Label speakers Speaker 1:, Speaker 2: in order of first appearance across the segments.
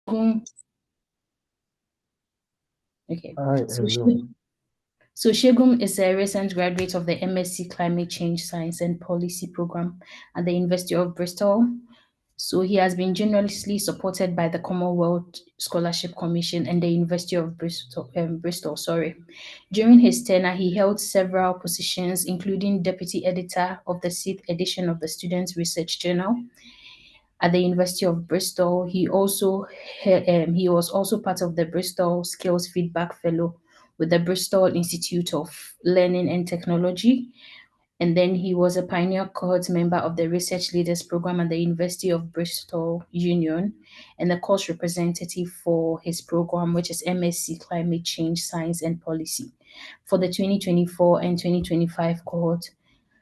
Speaker 1: Okay.
Speaker 2: Hi, hello.
Speaker 1: So Shegum is a recent graduate of the MSc Climate Change Science and Policy program at the University of Bristol. So he has been generously supported by the Commonwealth Scholarship Commission and the University of Bristol. Sorry. During his tenure, he held several positions, including deputy editor of the 6th edition of the Students' Research Journal at the University of Bristol. He was also part of the Bristol Skills Feedback Fellow with the Bristol Institute of Learning and Technology. And then he was a pioneer cohort member of the Research Leaders Program at the University of Bristol Union and the course representative for his program, which is MSc Climate Change Science and Policy for the 2024 and 2025 cohort.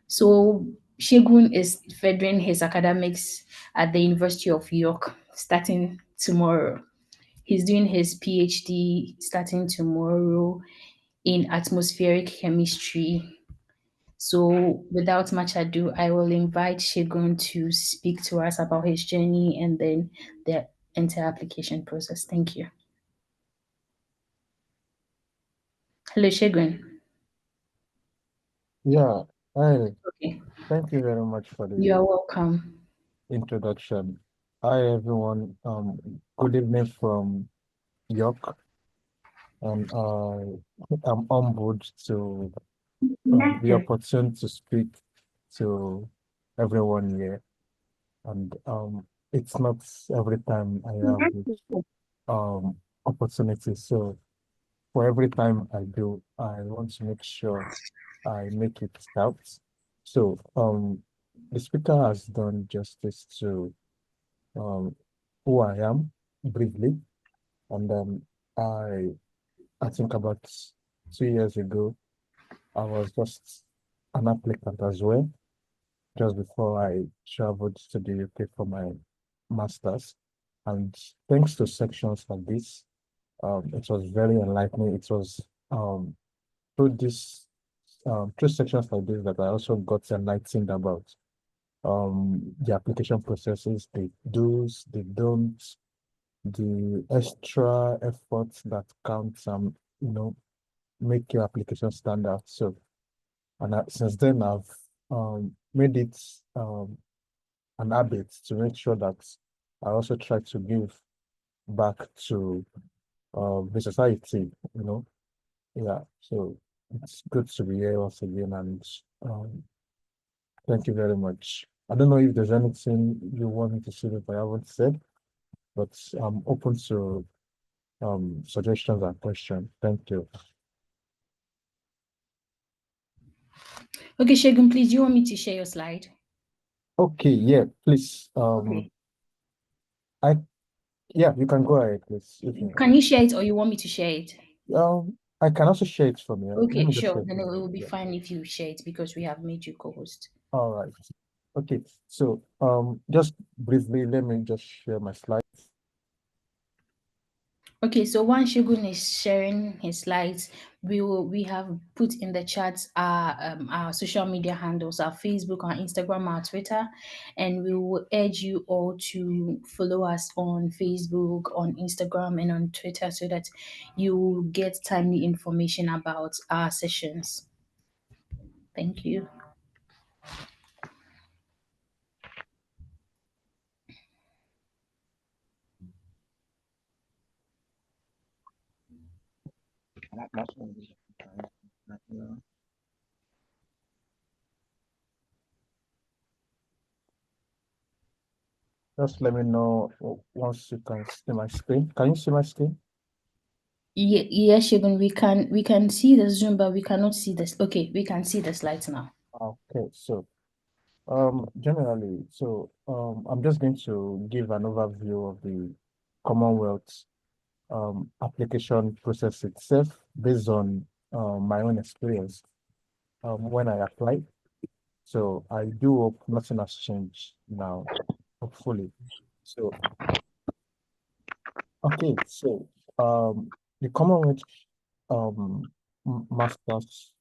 Speaker 1: So Shegun is furthering his academics at the University of York starting tomorrow. He's doing his PhD starting tomorrow in atmospheric chemistry. So without much ado, I will invite Shegun to speak to us about his journey and then the entire application process. Thank you. Hello, Shegun.
Speaker 2: Yeah, hi.
Speaker 1: Okay.
Speaker 2: Thank you very much for
Speaker 1: You
Speaker 2: the
Speaker 1: are welcome.
Speaker 2: introduction. Hi, everyone. Good evening from York, and I'm humbled to the opportunity to speak to everyone here. And it's not every time I have this opportunity. So for every time I do, I want to make sure I make it count. So the speaker has done justice to um, who I am briefly, and I I think about 2 years ago I was just an applicant as well, just before I traveled to the UK for my master's, and thanks to sections like this, it was very enlightening. It was through this through sections like this that I also got enlightened about the application processes, the do's, the don'ts, the extra efforts that count make your application stand out. So and since then I've made it an habit to make sure that I also try to give back to the society, you know. Yeah, so it's good to be here once again, and thank you very much. I don't know if there's anything you want me to say that I haven't said, but I'm open to suggestions and questions. Thank you.
Speaker 1: Okay, Shegun, please, do you want me to share your slide?
Speaker 2: Okay, yeah, please.
Speaker 1: Okay.
Speaker 2: I Yeah, you can go ahead, please. If you
Speaker 1: Can you share it or you want me to share it?
Speaker 2: I can also share it from here. Let
Speaker 1: Okay,
Speaker 2: me just
Speaker 1: sure.
Speaker 2: share it
Speaker 1: Then
Speaker 2: from
Speaker 1: it
Speaker 2: here.
Speaker 1: will be
Speaker 2: Yeah.
Speaker 1: fine if you share it because we have made you co-host.
Speaker 2: All right. Okay. So just briefly, let me just share my slides.
Speaker 1: Okay, so while Shogun is sharing his slides, we have put in the chat our social media handles, our Facebook, our Instagram, our Twitter, and we will urge you all to follow us on Facebook, on Instagram, and on Twitter so that you will get timely information about our sessions. Thank you.
Speaker 2: Just let me know once you can see my screen. Can you see my screen?
Speaker 1: Yeah, yeah, Shogun, we can see the Zoom, but we cannot see this. Okay, we can see the slides now.
Speaker 2: Okay. So generally, I'm just going to give an overview of the Commonwealth application process itself based on my own experience when I applied. So I do hope nothing has changed now, hopefully. So, okay, so the Commonwealth Masters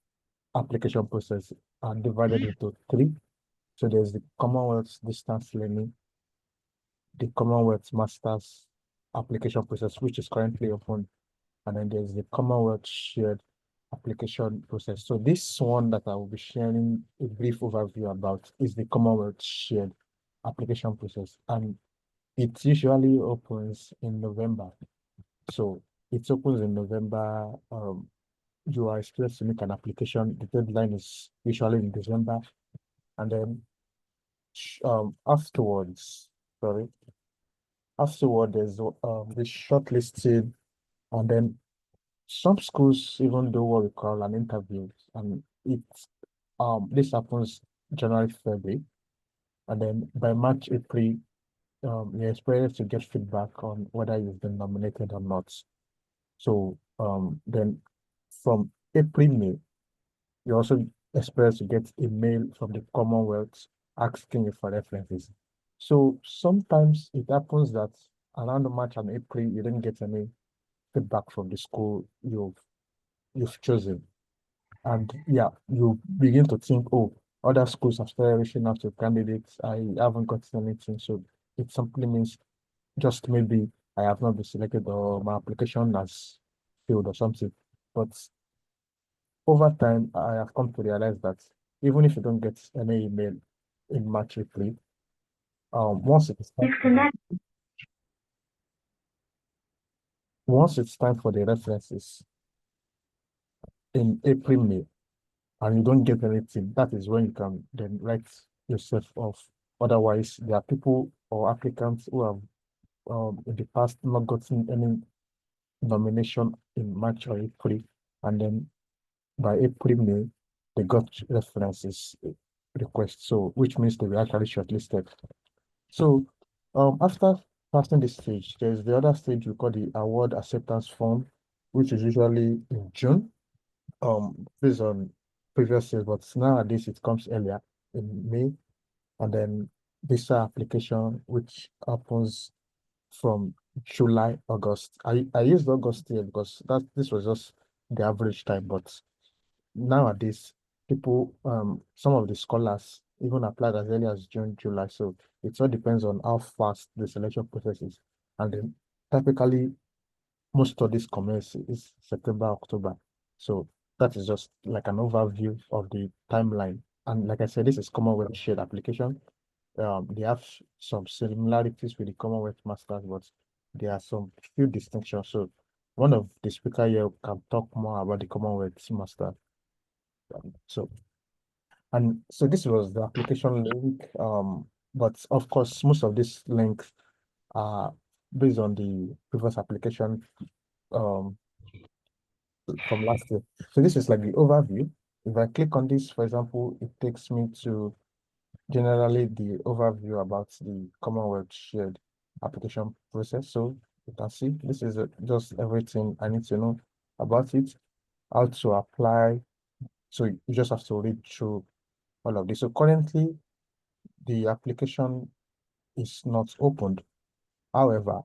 Speaker 2: application process are divided into three. So there's the Commonwealth Distance Learning, the Commonwealth Masters, application process, which is currently open, and then there's the Commonwealth shared application process. So this one that I will be sharing a brief overview about is the Commonwealth shared application process, and it usually opens in November. So it opens in November. You are expected to make an application. The deadline is usually in December, and then afterwards, sorry, afterward there's the shortlisting, and then some schools even do what we call an interview, and this happens January, February, and then by March, April, you're expected to get feedback on whether you've been nominated or not. So then from April, May, you also expect to get a mail from the Commonwealth asking you for references. So sometimes it happens that around March and April, you didn't get any feedback from the school you've chosen. And yeah, you begin to think, oh, other schools have started reaching out to candidates. I haven't got anything. So it simply means just maybe I have not been selected or my application has failed or something. But over time, I have come to realize that even if you don't get any email in March, April, once it's time for once it's time for the references in April, May, and you don't get anything, that is when you can then write yourself off. Otherwise, there are people or applicants who have in the past not gotten any nomination in March or April, and then by April, May, they got references requests, so which means they were actually shortlisted. So after passing this stage, there's the other stage we call the award acceptance form, which is usually in June, based on previous years, but nowadays it comes earlier in May, and then visa application, which happens from July, August. I used August here because this was just the average time, but nowadays people some of the scholars even applied as early as June, July. So it all depends on how fast the selection process is. And then typically most studies commence is September, October. So that is just like an overview of the timeline. And like I said, this is Commonwealth shared application. They have some similarities with the Commonwealth Masters, but there are some few distinctions. So one of the speaker here can talk more about the Commonwealth Master. So so this was the application link. But of course, most of these links are based on the previous application um from last year. So this is like the overview. If I click on this, for example, it takes me to generally the overview about the Commonwealth shared application process. So you can see this is just everything I need to know about it, how to apply. So you just have to read through all of this. So currently, the application is not opened. However,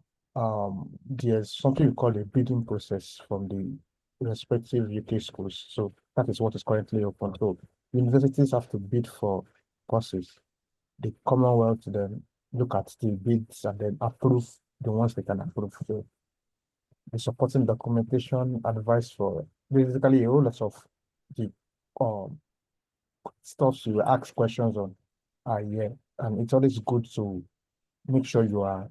Speaker 2: there's something we call a bidding process from the respective UK schools. So that is what is currently open. So universities have to bid for courses. The Commonwealth then look at the bids and then approve the ones they can approve. So the supporting documentation, advice for basically a whole lot of the um stuff you ask questions on are here. And it's always good to make sure you are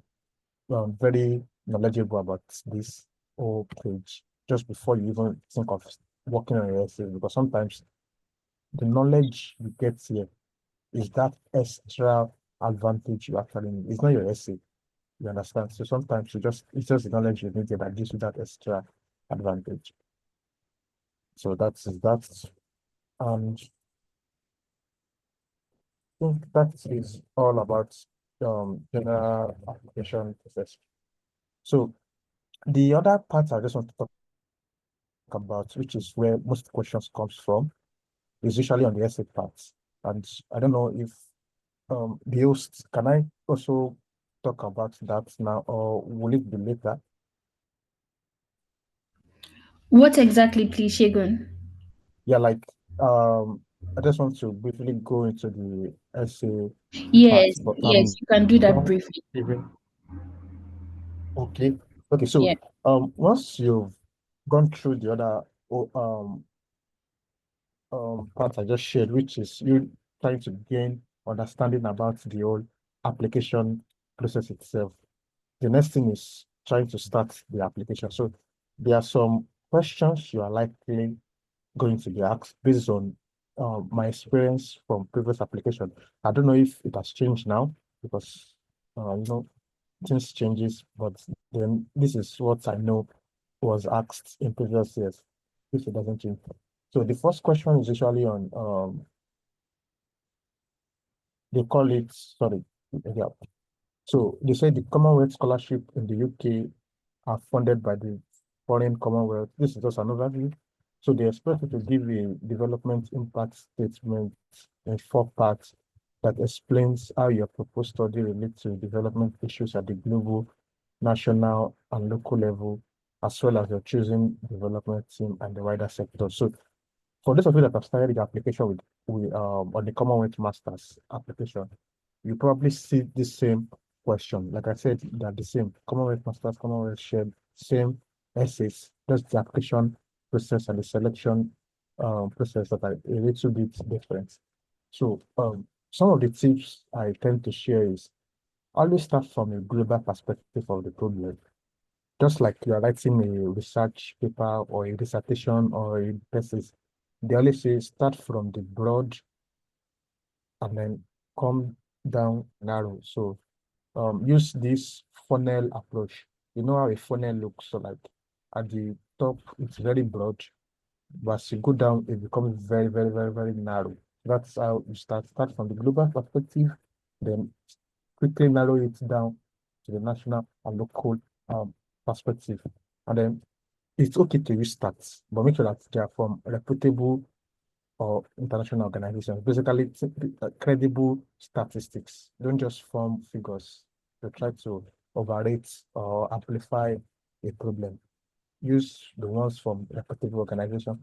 Speaker 2: very knowledgeable about this whole page just before you even think of working on your essay, because sometimes the knowledge you get here is that extra advantage you actually need. It's not your essay, you understand? So sometimes it's just the knowledge you need here that gives you that extra advantage. So that's that. And I think that is all about general application process. So the other part I just want to talk about, which is where most questions comes from, is usually on the essay part. And I don't know if the host, can I also talk about that now, or will it be later?
Speaker 1: What exactly, please, Shegun?
Speaker 2: Yeah, like I just want to briefly go into the essay part,
Speaker 1: Yes,
Speaker 2: but
Speaker 1: yes, you can do that
Speaker 2: not
Speaker 1: briefly.
Speaker 2: even okay. Okay,
Speaker 1: Yeah.
Speaker 2: so once you've gone through the other part I just shared, which is you trying to gain understanding about the whole application process itself. The next thing is trying to start the application. So there are some questions you are likely going to be asked based on my experience from previous application. I don't know if it has changed now because things changes, but then this is what I know was asked in previous years, if it doesn't change. So the first question is usually on they call it, sorry, yeah. So they say the Commonwealth Scholarship in the UK are funded by the foreign Commonwealth. This is just an overview. So they expect you to give a development impact statement in 4 parts that explains how your proposed study relates to development issues at the global, national, and local level, as well as your choosing development team and the wider sector. So for those of you that have started the application with on the Commonwealth Masters application, you probably see the same question. Like I said, they're the same. Commonwealth Masters, Commonwealth Shared, same essays, just the application process and the selection process that are a little bit different. So some of the tips I tend to share is always start from a global perspective of the problem. Just like you are writing a research paper or a dissertation or a thesis, they always say start from the broad and then come down narrow. So use this funnel approach. You know how a funnel looks. So like at the top, it's very broad, but as you go down, it becomes very, very, very, very narrow. That's how you start. Start from the global perspective, then quickly narrow it down to the national and local perspective. And then it's okay to use stats, but make sure that they are from reputable or international organizations. Basically, credible statistics. Don't just form figures to try to overrate or amplify a problem. Use the ones from reputable organizations.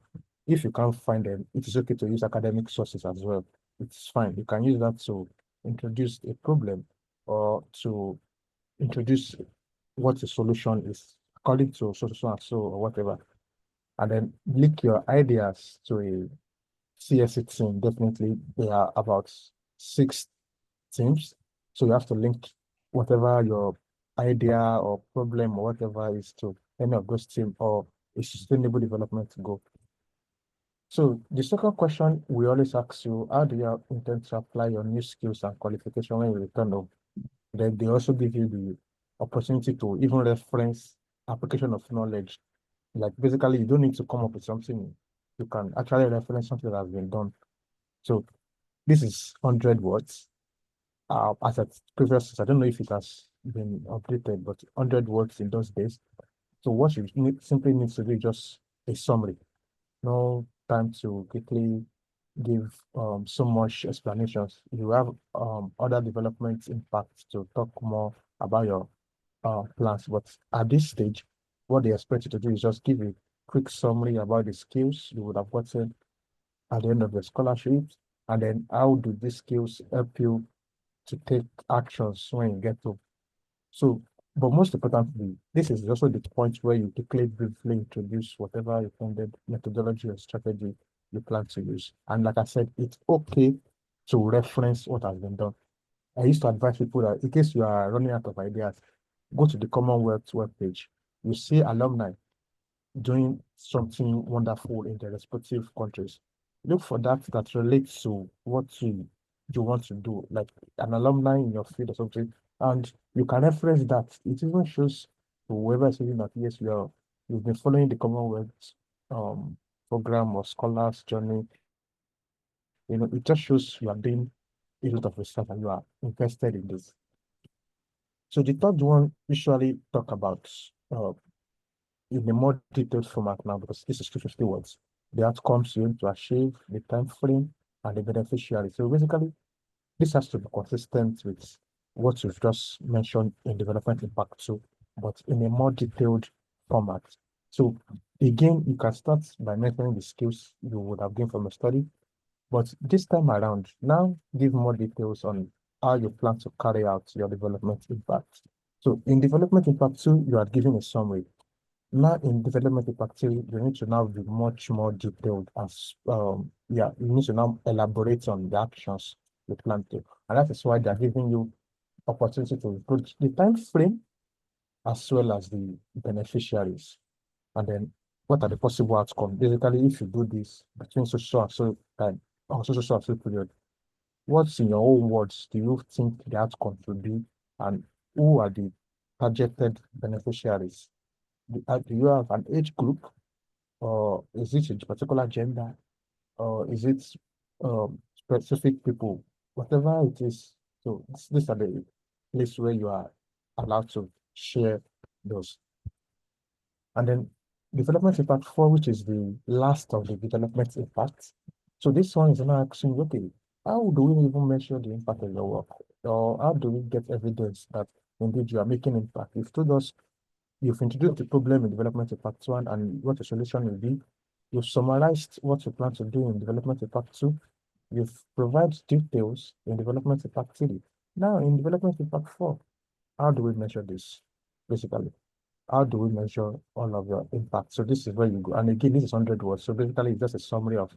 Speaker 2: If you can't find them, it is okay to use academic sources as well. It's fine. You can use that to introduce a problem or to introduce what the solution is according to so and so or whatever. And then link your ideas to a CSC team. Definitely, there are about 6 teams. So you have to link whatever your idea or problem or whatever is to any of those teams or a sustainable development goal. So the second question we always ask you, how do you intend to apply your new skills and qualification when you return home? Then they also give you the opportunity to even reference application of knowledge. Like basically, you don't need to come up with something. You can actually reference something that has been done. So this is 100 words. As at previous, I don't know if it has been updated, but 100 words in those days. So what you simply need to do is just a summary. No time to quickly give so much explanations. You have other development impacts to talk more about your plans. But at this stage, what they expect you to do is just give a quick summary about the skills you would have gotten at the end of the scholarship, and then how do these skills help you to take actions when you get to. So, but most importantly, this is also the point where you quickly briefly introduce whatever you intended methodology or strategy you plan to use. And like I said, it's okay to reference what has been done. I used to advise people that in case you are running out of ideas, go to the Commonwealth webpage. You see alumni doing something wonderful in their respective countries. Look for that relates to what you want to do, like an alumni in your field or something, and you can reference that. It even shows to whoever is saying that yes, you've been following the Commonwealth um program or scholars journey. It just shows you are doing a lot of research and you are invested in this. So the third one usually talk about in a more detailed format now because this is 250 words. The outcomes you want to achieve, the time frame, and the beneficiary. So basically, this has to be consistent with what you've just mentioned in development impact too, but in a more detailed format. So again, you can start by mentioning the skills you would have gained from a study, but this time around, now give more details on how you plan to carry out your development impact. So in development impact two, you are giving a summary. Now in development impact two, you need to now be much more detailed as yeah, you need to now elaborate on the actions you plan to. And that is why they're giving you opportunity to put the time frame as well as the beneficiaries. And then what are the possible outcomes? Basically, if you do this between so and so time or so and so period, what's in your own words do you think the outcome should be? And who are the targeted beneficiaries? Do you have an age group, or is it a particular gender, or is it specific people? Whatever it is, so these are the place where you are allowed to share those. And then development impact four, which is the last of the development impacts. So this one is now asking, okay, how do we even measure the impact of your work? Or how do we get evidence that indeed you are making impact? You've told us you've introduced the problem in development impact one and what the solution will be. You've summarized what you plan to do in development impact two. You've provided details in development impact three. Now in development impact four, how do we measure this? Basically, how do we measure all of your impact? So this is where you go. And again, this is 100 words. So basically, it's just a summary of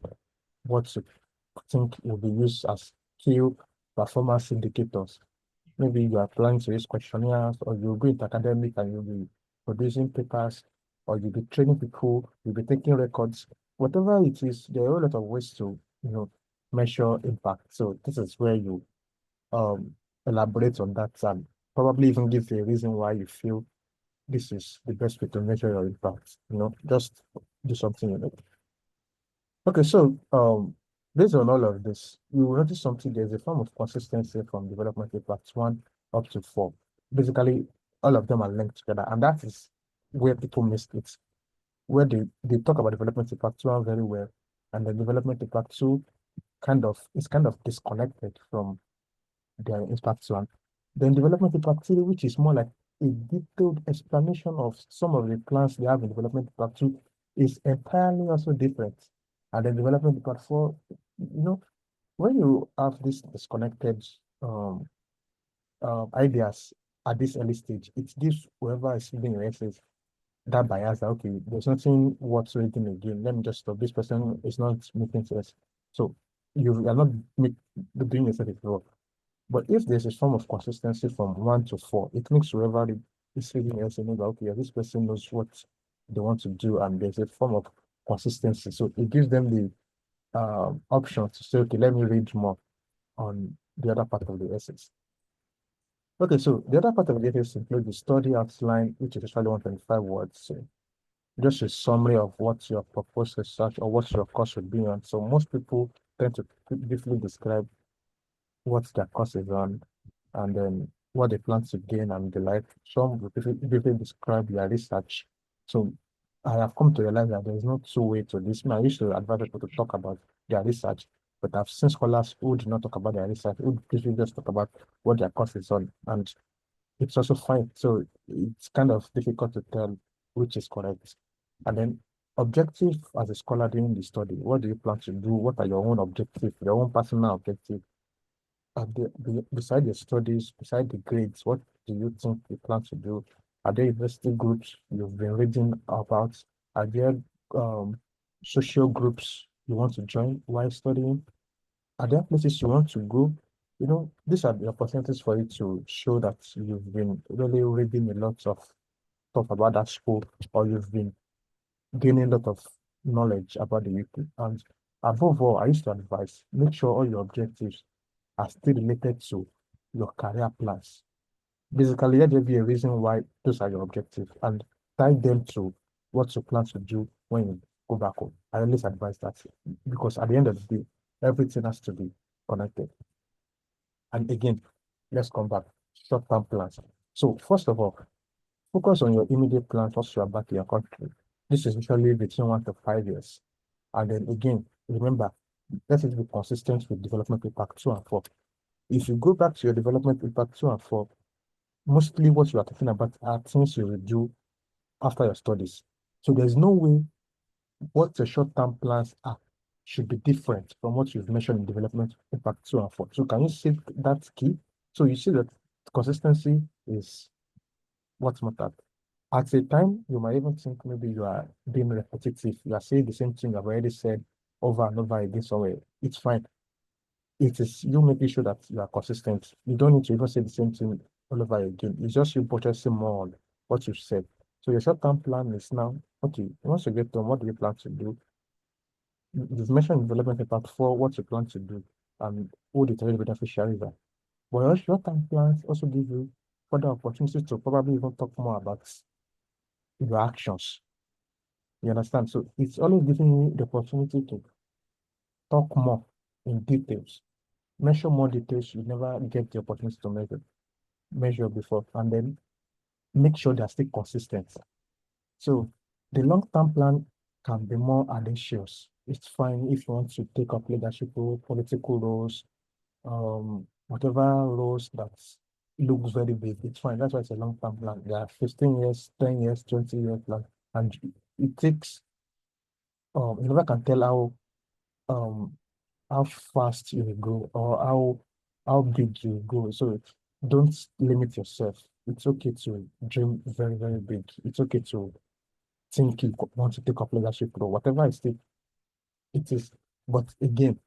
Speaker 2: what you think will be used as key performance indicators. Maybe you are planning to use questionnaires, or you'll go into academic and you'll be producing papers, or you'll be training people, you'll be taking records. Whatever it is, there are a lot of ways to, measure impact. So this is where you um elaborate on that and probably even give a reason why you feel this is the best way to measure your impact. Just do something in it. Okay, so based on all of this, you will notice something. There's a form of consistency from development impacts one up to four. Basically, all of them are linked together, and that is where people miss it. Where they talk about development impact one very well, and the development impact two kind of disconnected from their impact one. Then development impact three, which is more like a detailed explanation of some of the plans they have in development impact two, is entirely also different. And then development impact four, when you have this disconnected ideas at this early stage, it gives whoever is reading your essays that bias that, okay, there's nothing worth reading again. Let me just stop. This person is not making sense. So you are not doing yourself a favor. But if there's a form of consistency from one to four, it makes whoever is reading else know that, okay, this person knows what they want to do, and there's a form of consistency. So it gives them the option to say, okay, let me read more on the other part of the essays. Okay, so the other part of the essays include the study outline, which is usually 125 words. So just a summary of what your proposed research or what your course would be on. So most people tend to briefly describe what their course is on, and then what they plan to gain and the like. Some will briefly describe their research. So I have come to realize that there is no two way to this. I used to advise people to talk about their research, but I've seen scholars who do not talk about their research, who usually just talk about what their course is on, and it's also fine. So it's kind of difficult to tell which is correct. And then objective as a scholar during the study, what do you plan to do? What are your own objectives, your own personal objective? Beside your studies, beside the grades, what do you think you plan to do? Are there university groups you've been reading about? Are there um, social groups you want to join while studying? Are there places you want to go? These are the opportunities for you to show that you've been really reading a lot of stuff about that school, or you've been gaining a lot of knowledge about the UK. And above all, I used to advise, make sure all your objectives are still related to your career plans. Basically, let there be a reason why those are your objectives, and tie them to what you plan to do when you go back home. I always advise that, because at the end of the day, everything has to be connected. And again, let's come back. Short-term plans. So first of all, focus on your immediate plans once you are back in your country. This is usually between 1 to 5 years. And then again, remember, let it be consistent with development impact two and four. If you go back to your development impact two and four, mostly what you are talking about are things you will do after your studies. So there's no way what your short-term plans are should be different from what you've mentioned in development impact two and four. So can you see that key? So you see that consistency is what matters. At a time, you might even think maybe you are being repetitive. You are saying the same thing I've already said over and over again somewhere. It's fine. It is you making sure that you are consistent. You don't need to even say the same thing all over again. It's just you buttressing more on what you said. So your short-term plan is now, okay, once you get done, what do you plan to do? You've mentioned development in part four, what you plan to do, and who the target beneficiaries are. But your short-term plans also give you further opportunities to probably even talk more about your actions. You understand? So it's always giving you the opportunity to talk more in details, measure more details you never get the opportunity to measure before, and then make sure they're still consistent. So the long-term plan can be more audacious. It's fine if you want to take up leadership role, political roles, whatever roles that looks very big. It's fine. That's why it's a long-term plan. There are 15 years, 10 years, 20 years plan. And it takes you never can tell um how fast you will grow or how big you will grow. So don't limit yourself. It's okay to dream very, very big. It's okay to think you want to take up leadership role, whatever it is. But again,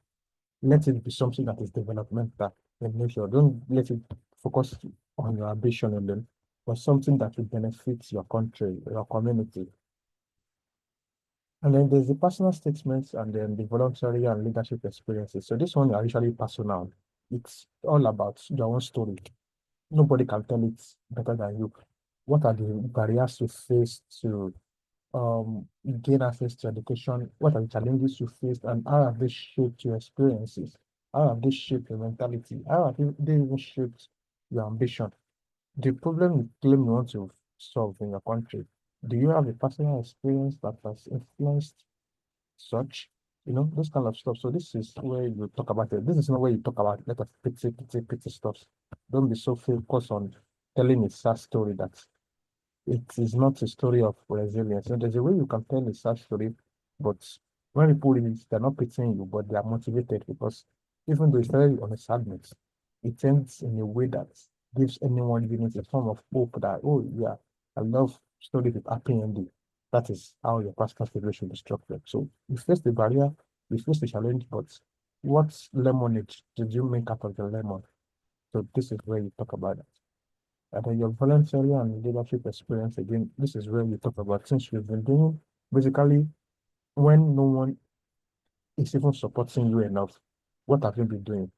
Speaker 2: let it be something that is developmental in nature. Don't let it focus on your ambition alone, but something that will benefit your country, your community. And then there's the personal statements and then the voluntary and leadership experiences. So this one are usually personal. It's all about your own story. Nobody can tell it better than you. What are the barriers you face to gain access to education? What are the challenges you faced and how have they shaped your experiences? How have they shaped your mentality? How have they even shaped your ambition? The problem you claim you want to solve in your country, do you have a personal experience that has influenced such, those kind of stuff. So this is where you talk about it. This is not where you talk about let us pity stuff. Don't be so focused on telling a sad story that it is not a story of resilience. And there's a way you can tell a sad story, but when people read it, they're not pitying you, but they are motivated because even though it's very on a sadness, it ends in a way that gives anyone reading it a form of hope that, oh yeah, I love stories with happy ending. That is how your personal story should be structured. So you face the barrier, you face the challenge, but what lemonade did you make out of the lemon? So this is where you talk about it. And then your voluntary and leadership experience, again, this is where you talk about things you've been doing. Basically, when no one is even supporting you enough, what have you been doing?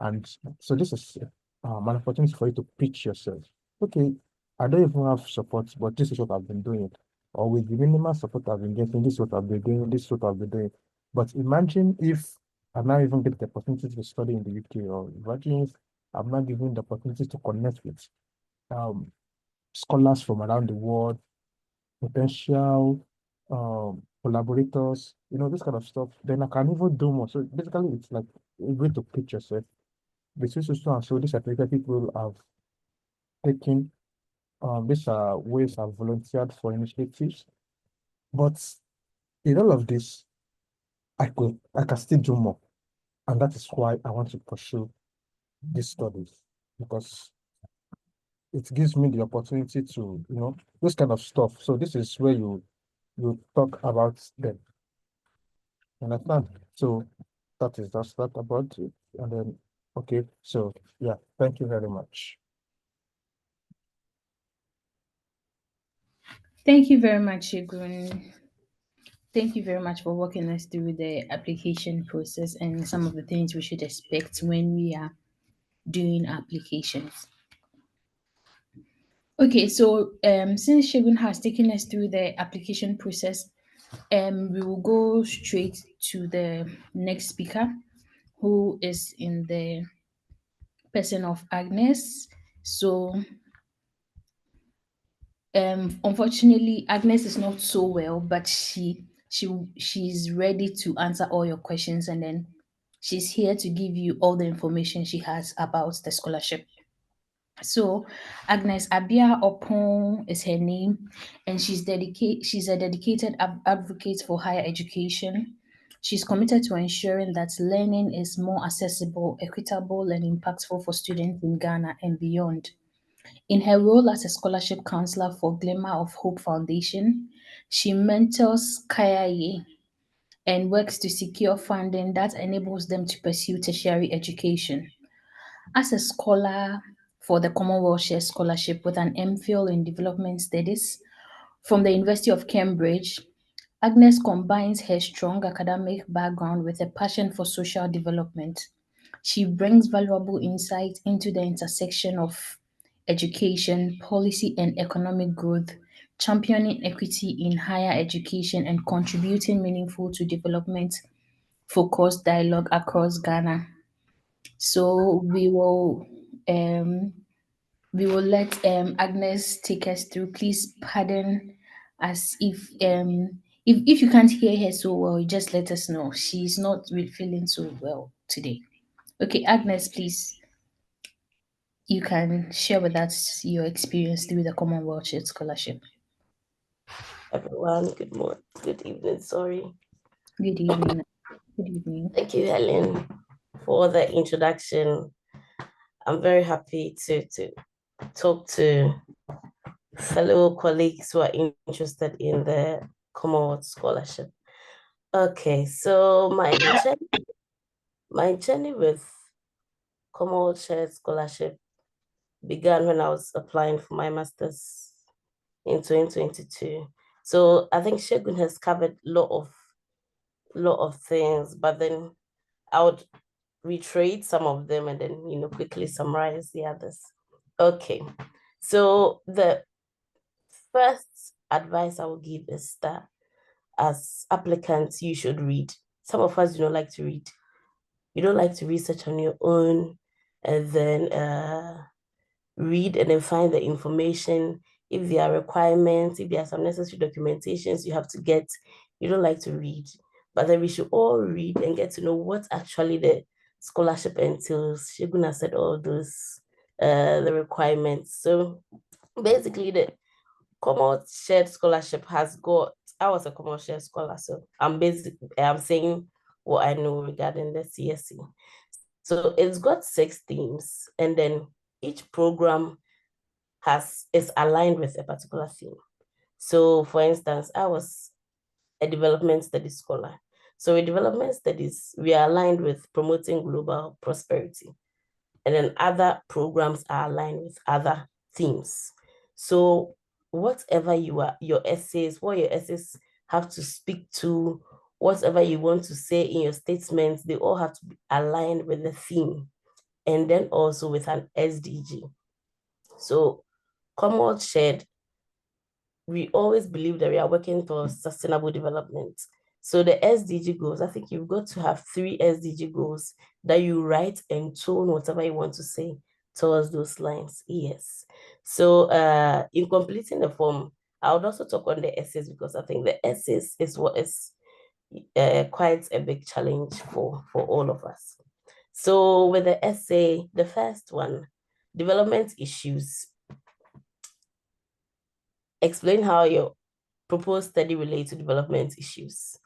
Speaker 2: And so this is an opportunity for you to pitch yourself. Okay, I don't even have support, but this is what I've been doing. Or with the minimal support I've been getting, this is what I've been doing, this is what I've been doing. But imagine if I'm not even get the opportunity to study in the UK, or imagine if I'm not given the opportunity to connect with um, scholars from around the world, potential collaborators, this kind of stuff, then I can even do more. So basically, it's like a way to pitch yourself. Between so and so, these are the people have taken, these are ways I've volunteered for initiatives. But in all of this, I can still do more. And that is why I want to pursue these studies because it gives me the opportunity to, those kind of stuff. So this is where you talk about them. Understand? So that is just that about it. And then, okay, so yeah, thank you very much.
Speaker 1: Thank you very much, Shigun. Thank you very much for walking us through the application process and some of the things we should expect when we are doing applications. Okay, so since Shigun has taken us through the application process, we will go straight to the next speaker, who is in the person of Agnes. So, unfortunately, Agnes is not so well, but she's ready to answer all your questions, and then she's here to give you all the information she has about the scholarship. So Agnes Abia Opon is her name, and she's a dedicated advocate for higher education. She's committed to ensuring that learning is more accessible, equitable, and impactful for students in Ghana and beyond. In her role as a scholarship counselor for Glimmer of Hope Foundation, she mentors Kayaye and works to secure funding that enables them to pursue tertiary education. As a scholar for the Commonwealth Scholarship with an MPhil in Development Studies from the University of Cambridge, Agnes combines her strong academic background with a passion for social development. She brings valuable insight into the intersection of education, policy, and economic growth, championing equity in higher education and contributing meaningful to development focused dialogue across Ghana. So um we will let Agnes take us through. Please pardon us if you can't hear her so well, just let us know. She's not really feeling so well today. Okay, Agnes, please, you can share with us your experience through the Commonwealth Scholarship.
Speaker 3: Everyone, good evening, sorry.
Speaker 1: Good evening. Good evening.
Speaker 3: Thank you, Helen, for the introduction. I'm very happy to talk to fellow colleagues who are interested in the Commonwealth Scholarship. Okay, so my journey with Commonwealth Scholarship began when I was applying for my master's in 2022. So I think Shegun has covered a lot of things, but then I would reiterate some of them and then quickly summarize the others. Okay, so the first advice I will give is that as applicants, you should read. Some of us do not like to read. You don't like to research on your own and then read and then find the information. If there are requirements, if there are some necessary documentations you have to get, you don't like to read. But then we should all read and get to know what actually the scholarship entails. Shiguna said all those, the requirements. So basically the Commonwealth Shared Scholarship has got, I was a Commonwealth Shared Scholar, so I'm saying what I know regarding the CSC. So it's got 6 themes, and then each program is aligned with a particular theme. So for instance, I was a development studies scholar. So in development studies, we are aligned with promoting global prosperity. And then other programs are aligned with other themes. So whatever what your essays have to speak to, whatever you want to say in your statements, they all have to be aligned with the theme. And then also with an SDG. So Commonwealth Shared, we always believe that we are working towards sustainable development. So the SDG goals, I think you've got to have 3 SDG goals that you write and tone whatever you want to say towards those lines. Yes. So in completing the form, I would also talk on the essays because I think the essays is what is quite a big challenge for all of us. So with the essay, the first one, development issues. Explain how your proposed study relates to development issues.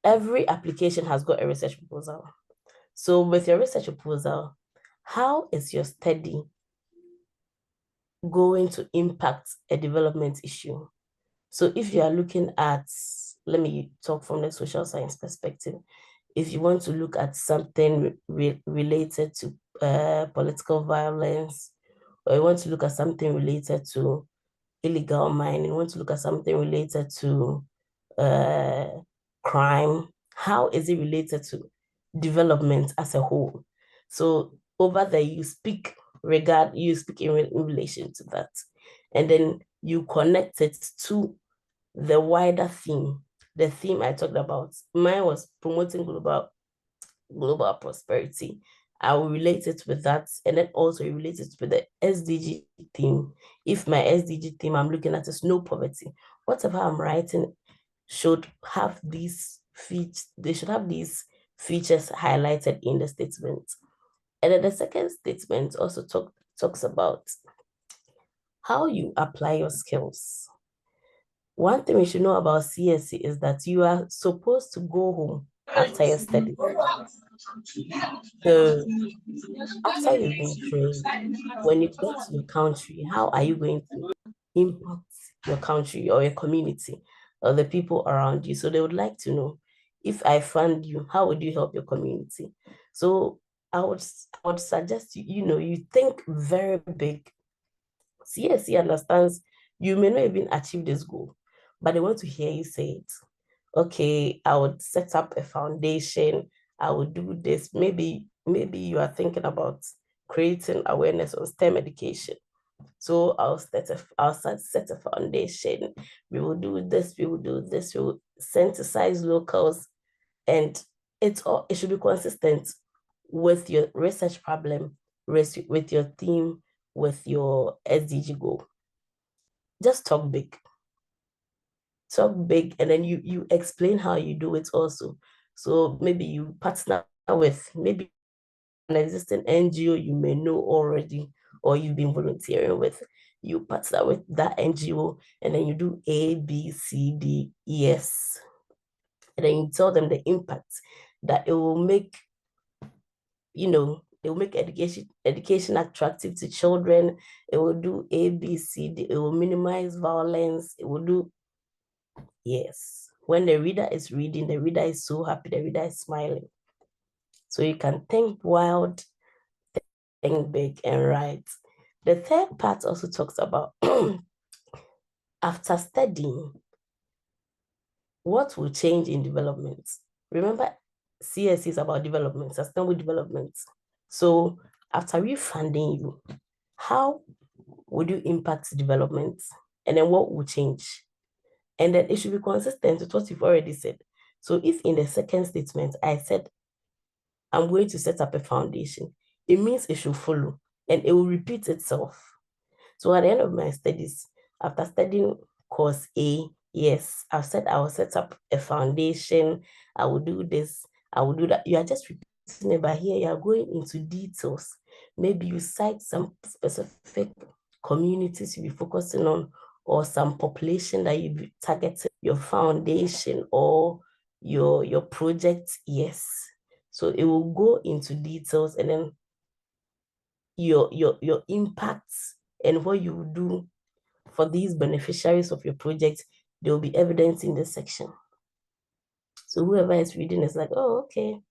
Speaker 3: Every application has got a research proposal. So with your research proposal, how is your study going to impact a development issue? So if you are looking at, let me talk from the social science perspective. If you want to look at something related to political violence, or you want to look at something related to illegal mining, you want to look at something related to crime, how is it related to development as a whole? So over there, you speak in relation to that. And then you connect it to the wider theme. The theme I talked about, mine was promoting global prosperity. I will relate it with that, and then also relate it with the SDG theme. If my SDG theme I'm looking at is no poverty, whatever I'm writing should have these features. They should have these features highlighted in the statement. And then the second statement also talks about how you apply your skills. One thing we should know about CSC is that you are supposed to go home after your study. So after you've been trained, when you get to your country, how are you going to impact your country or your community or the people around you? So they would like to know, if I fund you, how would you help your community? So I would suggest you think very big. CSC understands you may not even achieve this goal, but they want to hear you say it. Okay, I would set up a foundation. I would do this. Maybe you are thinking about creating awareness on STEM education. So set a foundation. We will do this. We will do this. We will sensitize locals, and it should be consistent with your research problem, with your theme, with your SDG goal. Just talk big. Talk big, and then you explain how you do it also. So maybe you partner with maybe an existing NGO you may know already, or you've been volunteering with. You partner with that NGO, and then you do A, B, C, D, E, S. And then you tell them the impact that it will make, it will make education attractive to children. It will do A, B, C, D. It will minimize violence. It will do, yes. When the reader is reading, the reader is so happy, the reader is smiling. So you can think wild, think big, and write. The third part also talks about after studying, what will change in development? Remember, CSC is about development, sustainable development. So after refunding you, how would you impact development? And then what will change? And then it should be consistent with what you've already said. So if in the second statement, I said, I'm going to set up a foundation, it means it should follow and it will repeat itself. So at the end of my studies, after studying course A, yes, I've said I will set up a foundation, I will do this, I will do that. You are just repeating it, but here you are going into details. Maybe you cite some specific communities you'll be focusing on, or some population that you be targeting your foundation or your project, yes. So it will go into details, and then your impacts and what you will do for these beneficiaries of your project, there will be evidence in this section. So whoever is reading is like, oh, okay,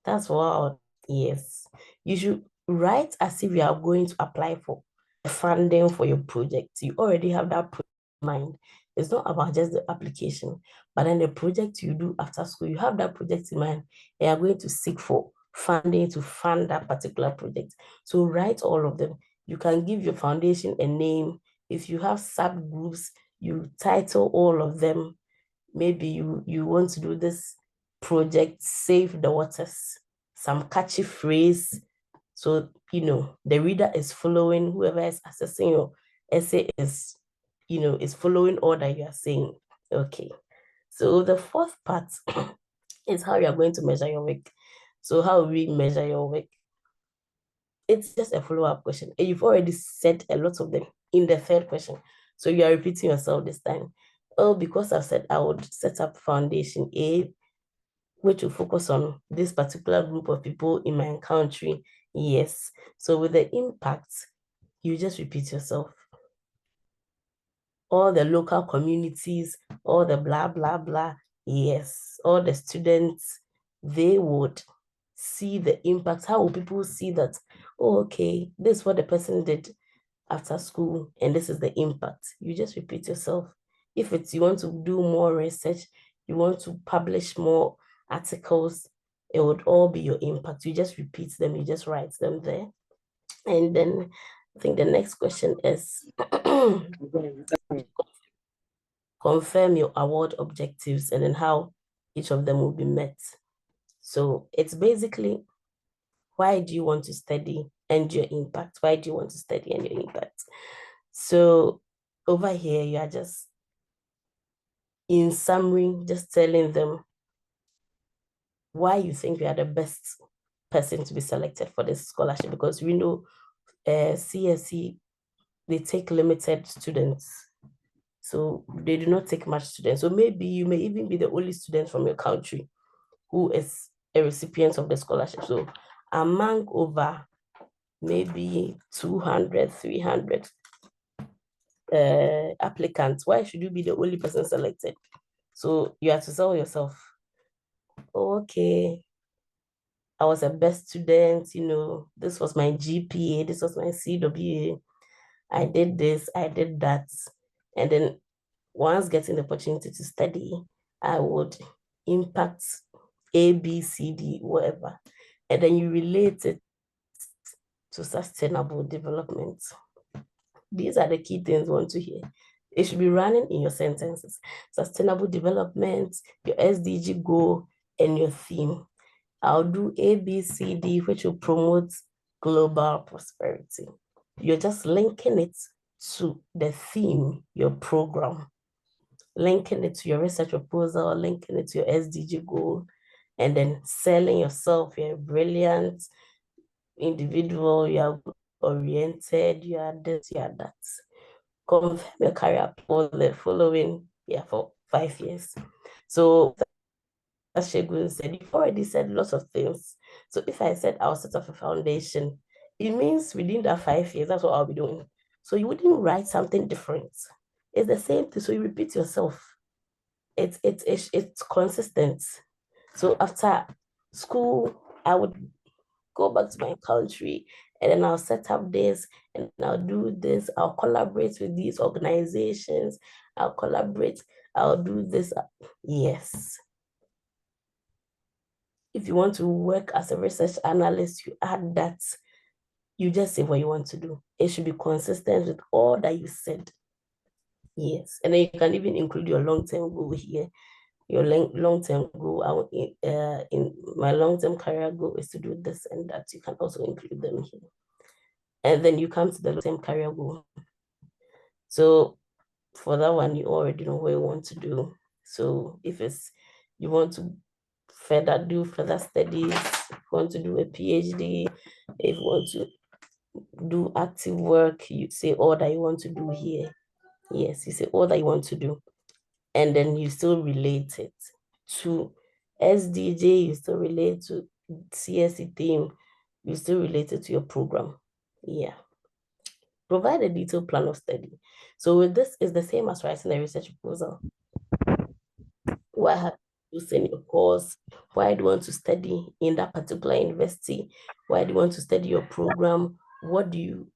Speaker 3: that's wow. Yes. You should write as if you are going to apply for funding for your project. You already have that project in mind. It's not about just the application, but then the project you do after school, you have that project in mind, and you're going to seek for funding to fund that particular project. So write all of them. You can give your foundation a name. If you have subgroups, you title all of them. Maybe you want to do this project, Save the Waters, some catchy phrase. So, the reader is following, whoever is assessing your essay is following all that you are saying. Okay. So the fourth part is how you are going to measure your work. So how will we measure your work? It's just a follow-up question. And you've already said a lot of them in the third question. So you are repeating yourself this time. Oh, because I've said I would set up foundation A, which will focus on this particular group of people in my country. Yes. So with the impact, you just repeat yourself. All the local communities, all the blah, blah, blah. Yes. All the students, they would see the impact. How will people see that? Oh, okay, this is what the person did after school, and this is the impact. You just repeat yourself. If you want to do more research, you want to publish more articles, it would all be your impact. You just repeat them, you just write them there. And then I think the next question is confirm your award objectives and then how each of them will be met. So it's basically, why do you want to study and your impact? Why do you want to study and your impact? So over here, you are just, in summary, just telling them why you think you are the best person to be selected for this scholarship, because we know CSC, they take limited students. So they do not take much students. So maybe you may even be the only student from your country who is a recipient of the scholarship. So among over maybe 200, 300 applicants, why should you be the only person selected? So you have to tell yourself, okay, I was a best student, this was my GPA, this was my CWA, I did this, I did that. And then once getting the opportunity to study, I would impact A, B, C, D, whatever. And then you relate it to sustainable development. These are the key things you want to hear. It should be running in your sentences. Sustainable development, your SDG goal, and your theme. I'll do A, B, C, D, which will promote global prosperity. You're just linking it to the theme, your program, linking it to your research proposal, linking it to your SDG goal, and then selling yourself. You're a brilliant individual, you are oriented, you are this, you are that. Confirm your career for the following year for 5 years. So as Shegun said, you've already said lots of things. So if I said I'll set up a foundation, it means within that 5 years, that's what I'll be doing. So you wouldn't write something different. It's the same thing. So you repeat yourself. It's consistent. So after school, I would go back to my country and then I'll set up this and I'll do this. I'll collaborate with these organizations. I'll do this. Yes. If you want to work as a research analyst, you add that. You just say what you want to do. It should be consistent with all that you said. Yes. And then you can even include your long-term goal here. Your long-term goal, in my long-term career goal is to do this and that. You can also include them here. And then you come to the long-term career goal. So for that one, you already know what you want to do. So if you want to do further studies, if you want to do a PhD, if you want to do active work, you say all that you want to do here. Yes, you say all that you want to do. And then you still relate it to SDJ, you still relate to CSE theme, you still relate it to your program. Yeah. Provide a detailed plan of study. So with this is the same as writing a research proposal. Why have you send your course? Why do you want to study in that particular university? Why do you want to study your program? What do you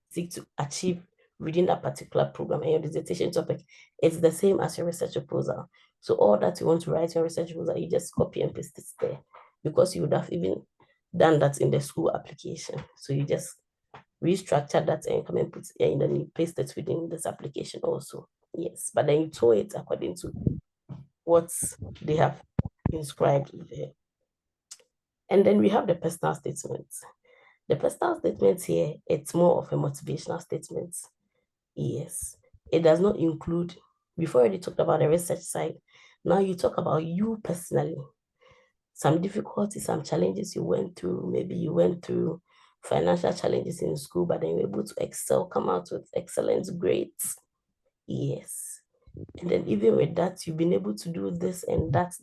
Speaker 3: seek to achieve within that particular program? And your dissertation topic is the same as your research proposal. So all that you want to write in your research proposal, you just copy and paste it there, because you would have even done that in the school application. So you just restructure that and come and put it, and then you paste it within this application also. Yes, but then you tow it according to what they have inscribed there. And then we have the personal statements. The personal statement here, it's more of a motivational statement. Yes, it does not include, we've already talked about the research side. Now you talk about you personally. Some difficulties, some challenges you went through. Maybe you went through financial challenges in school, but then you were able to excel, come out with excellent grades. Yes. And then even with that, you've been able to do this and that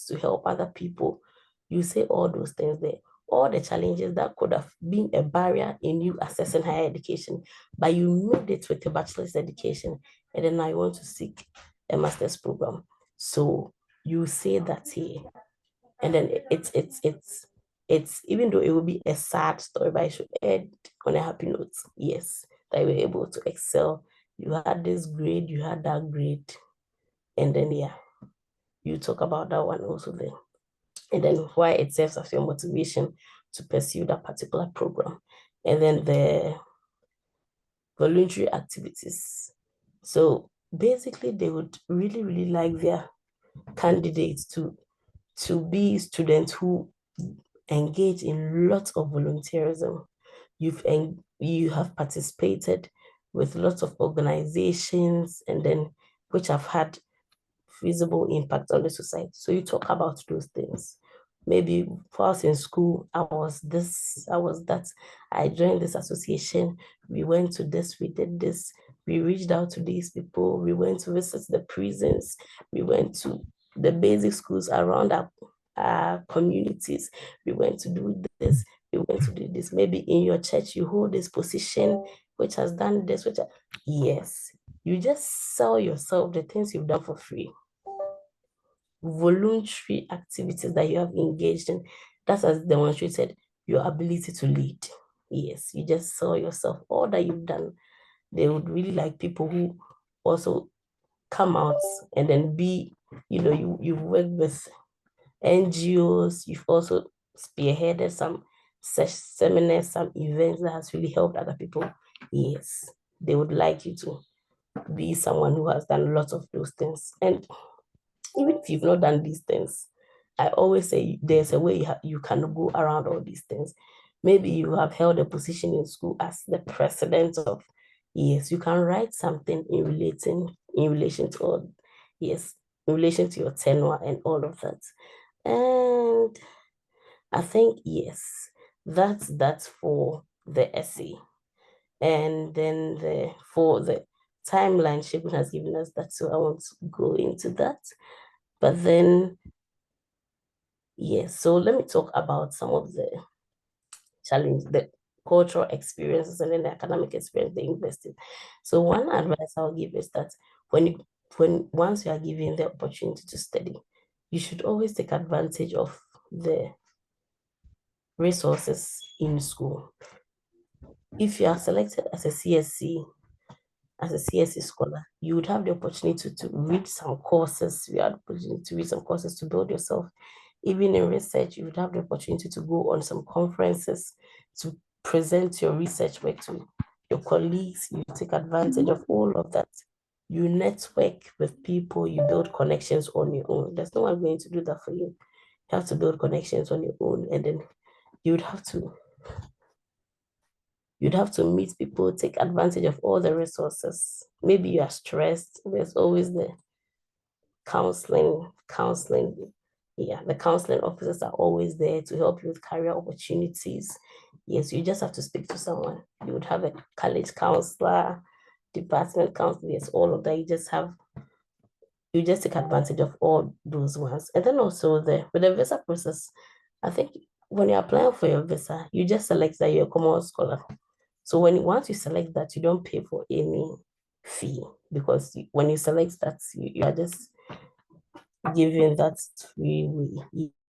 Speaker 3: to help other people. You say all those things there. All the challenges that could have been a barrier in you accessing higher education, but you made it with a bachelor's education, and then now you want to seek a master's program. So you say that here. And then it's even though it will be a sad story, but I should end on a happy note. Yes, that you were able to excel. You had this grade, you had that grade. And then, yeah, you talk about that one also then. And then why it serves as your motivation to pursue that particular program. And then the voluntary activities. So basically, they would really, really like their candidates to be students who engage in lots of volunteerism. You have participated with lots of organizations, and then which have had visible impact on the society. So you talk about those things. Maybe whilst in school, I was this, I was that. I joined this association. We went to this, we did this. We reached out to these people. We went to visit the prisons. We went to the basic schools around our communities. We went to do this, we went to do this. Maybe in your church, you hold this position which has done this, yes, you just sell yourself the things you've done for free. Voluntary activities that you have engaged in, that has demonstrated your ability to lead. Yes, you just sell yourself, all that you've done. They would really like people who also come out and then be, you've worked with NGOs, you've also spearheaded some seminars, some events that has really helped other people. Yes, they would like you to be someone who has done lots of those things. And even if you've not done these things, I always say there's a way you can go around all these things. Maybe you have held a position in school as the president of, yes, you can write something in relation to all, yes, in relation to your tenure and all of that. And I think, yes, that's for the essay. And then for the timeline, Shegun has given us that, so I won't go into that. But then, yes, so let me talk about some of the challenge, the cultural experiences and then the academic experience they invested. So one advice I'll give is that once you are given the opportunity to study, you should always take advantage of the resources in school. If you are selected as a CSC scholar, you would have the opportunity to read some courses. You have the opportunity to read some courses to build yourself. Even in research, you would have the opportunity to go on some conferences to present your research work to your colleagues. You take advantage of all of that. You network with people, you build connections on your own. There's no one going to do that for you. You have to build connections on your own, and then you'd have to meet people, take advantage of all the resources. Maybe you are stressed. There's always the counseling. Yeah, the counseling officers are always there to help you with career opportunities. Yes, you just have to speak to someone. You would have a college counselor, department counselor, yes, all of that. You just take advantage of all those ones. And then also with the visa process, I think when you're applying for your visa, you just select that you're a Commonwealth scholar. So once you select that, you don't pay for any fee, because when you select that, you are just giving that free.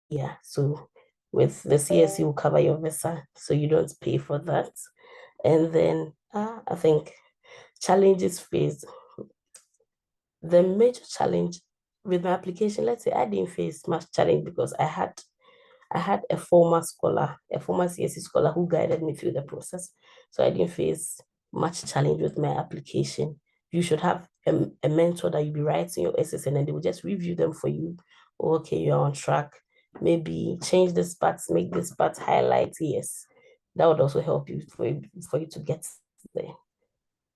Speaker 3: Yeah. So with the CSC will cover your visa, so you don't pay for that. And then I think challenges faced. The major challenge with my application, let's say I didn't face much challenge because I had a former scholar, a former CSC scholar who guided me through the process. So I didn't face much challenge with my application. You should have a mentor that you'll be writing your essays and then they will just review them for you. Okay, you're on track. Maybe change this part, make this part highlight. Yes, that would also help you for you to get